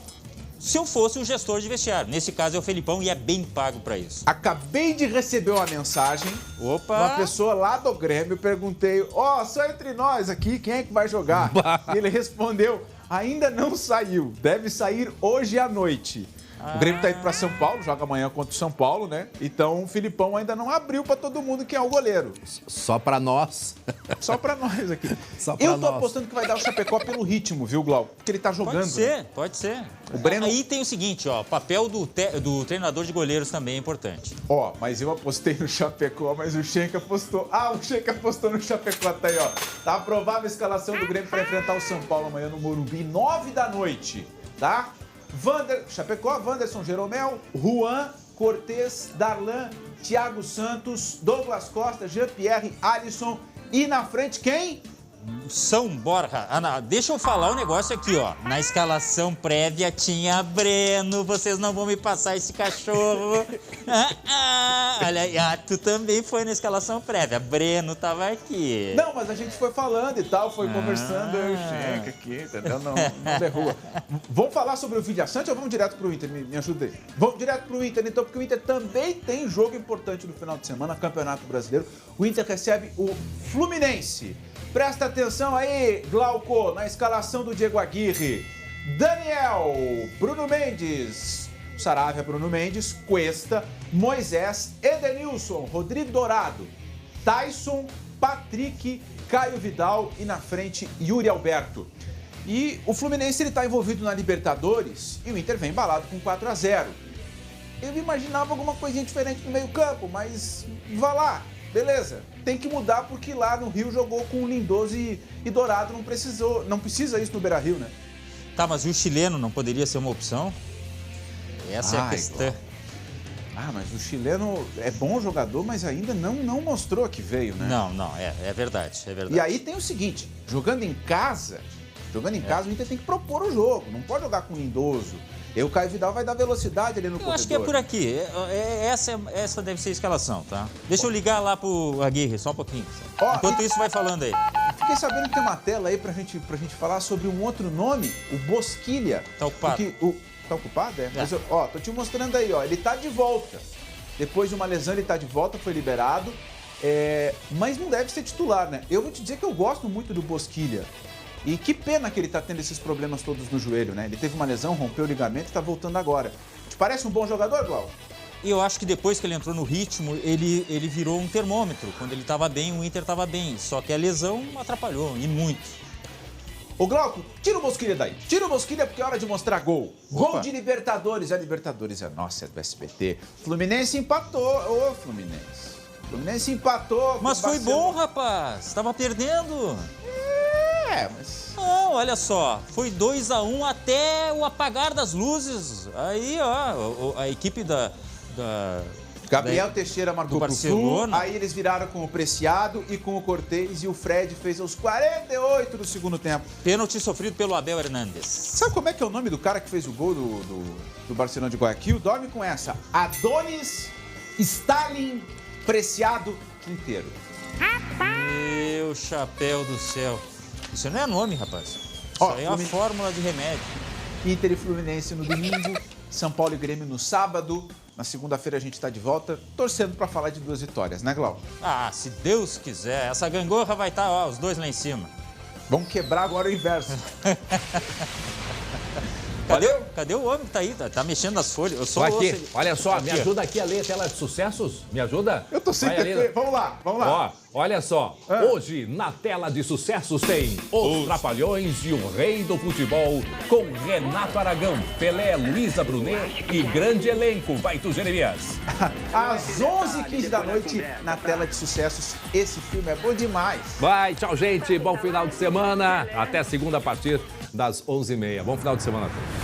se eu fosse um gestor de vestiário. Nesse caso é o Felipão e é bem pago para isso. Acabei de receber uma mensagem. Opa! Uma pessoa lá do Grêmio, perguntei, só entre nós aqui, quem é que vai jogar? E ele respondeu, ainda não saiu, deve sair hoje à noite. O Grêmio tá indo para São Paulo, joga amanhã contra o São Paulo, né? Então o Filipão ainda não abriu para todo mundo quem é o goleiro. Só para nós. Só para nós aqui. Só pra Eu tô nós. apostando que vai dar o Chapecó pelo ritmo, viu, Glauco? Porque ele tá jogando. Pode ser. O Breno... Aí tem o seguinte, ó, o papel do treinador de goleiros também é importante. Mas eu apostei no Chapecó, mas o Schenck apostou. O Schenck apostou no Chapecó, tá aí, ó. Tá aprovada a escalação do Grêmio para enfrentar o São Paulo amanhã no Morumbi, 9 da noite, tá? Chapecó, Wanderson Jeromel, Juan, Cortez, Darlan, Thiago Santos, Douglas Costa, Jean-Pierre, Alisson e na frente quem? São Borja. Ana, deixa eu falar um negócio aqui, ó. Na escalação prévia tinha Breno, vocês não vão me passar esse cachorro. Olha, tu também foi na escalação prévia. Breno tava aqui. Não, mas a gente foi falando e tal, foi conversando, eu chego aqui, entendeu? Não derruba. Vamos falar sobre o Vidia Sante ou vamos direto pro Inter? Me ajuda aí. Vamos direto pro Inter, então, porque o Inter também tem jogo importante no final de semana, Campeonato Brasileiro. O Inter recebe o Fluminense. Presta atenção aí, Glauco, na escalação do Diego Aguirre. Daniel, Bruno Mendes, Saravia, Bruno Mendes, Cuesta, Moisés, Edenilson, Rodrigo Dourado, Tyson, Patrick, Caio Vidal e na frente Yuri Alberto. E o Fluminense está envolvido na Libertadores e o Inter vem embalado com 4-0. Eu imaginava alguma coisinha diferente no meio campo, mas vá lá. Beleza, tem que mudar porque lá no Rio jogou com Lindoso e Dourado, não precisa isso no Beira-Rio, né? Tá, mas e o chileno não poderia ser uma opção? Essa é a questão. Mas o chileno é bom jogador, mas ainda não mostrou que veio, né? Não, é verdade. E aí tem o seguinte, jogando em casa, o Inter tem que propor o jogo, não pode jogar com Lindoso. E o Caio Vidal vai dar velocidade ali no corredor. Eu acho que é por aqui. Essa deve ser a escalação, tá? Deixa eu ligar lá pro Aguirre, só um pouquinho. Enquanto isso, vai falando aí. Fiquei sabendo que tem uma tela aí pra gente falar sobre um outro nome, o Bosquilha. Tá ocupado. Tá ocupado, é? Mas, tô te mostrando aí, ó. Ele tá de volta. Depois de uma lesão, ele tá de volta, foi liberado. Mas não deve ser titular, né? Eu vou te dizer que eu gosto muito do Bosquilha. E que pena que ele tá tendo esses problemas todos no joelho, né? Ele teve uma lesão, rompeu o ligamento e tá voltando agora. Te parece um bom jogador, Glauco? Eu acho que depois que ele entrou no ritmo, ele virou um termômetro. Quando ele estava bem, o Inter estava bem. Só que a lesão atrapalhou, e muito. Ô, Glauco, tira o Bosquilha daí. Tira o Bosquilha porque é hora de mostrar gol. Opa. Gol de Libertadores. A Libertadores é nossa, é do SBT. Fluminense empatou. Ô, Fluminense. Fluminense empatou. Mas foi bom, rapaz. Estava perdendo. Mas... Não, olha só. Foi 2-1 até o apagar das luzes. Aí, ó, a equipe Gabriel Teixeira marcou pro Flu, aí eles viraram com o Preciado e com o Cortez e o Fred fez aos 48 do segundo tempo. Pênalti sofrido pelo Abel Hernandes. Sabe como é que é o nome do cara que fez o gol do Barcelona de Guayaquil? Dorme com essa. Adonis Stalin Preciado Quinteiro. Meu chapéu do céu. Isso não é nome, rapaz. Isso aí é uma fórmula de remédio. Inter e Fluminense no domingo, São Paulo e Grêmio no sábado. Na segunda-feira a gente está de volta, torcendo para falar de 2 vitórias, né, Glauco? Se Deus quiser. Essa gangorra vai estar, os dois lá em cima. Vamos quebrar agora o inverso. Cadê o homem que tá aí? Tá mexendo nas folhas. Eu sou aqui, olha só, me ajuda aqui a ler a tela de sucessos. Me ajuda? Eu tô sem TV. Vamos lá. Ó, olha só. Hoje, na tela de sucessos, tem Os Trapalhões e o Rei do Futebol, com Renato Aragão, Pelé, Luísa Brunet e grande elenco. Vai tu, Jeremias. Às 11h15 da noite, na tela de sucessos. Esse filme é bom demais. Vai, tchau, gente. Bom final de semana. Até segunda a partir das 11h30. Bom final de semana a todos.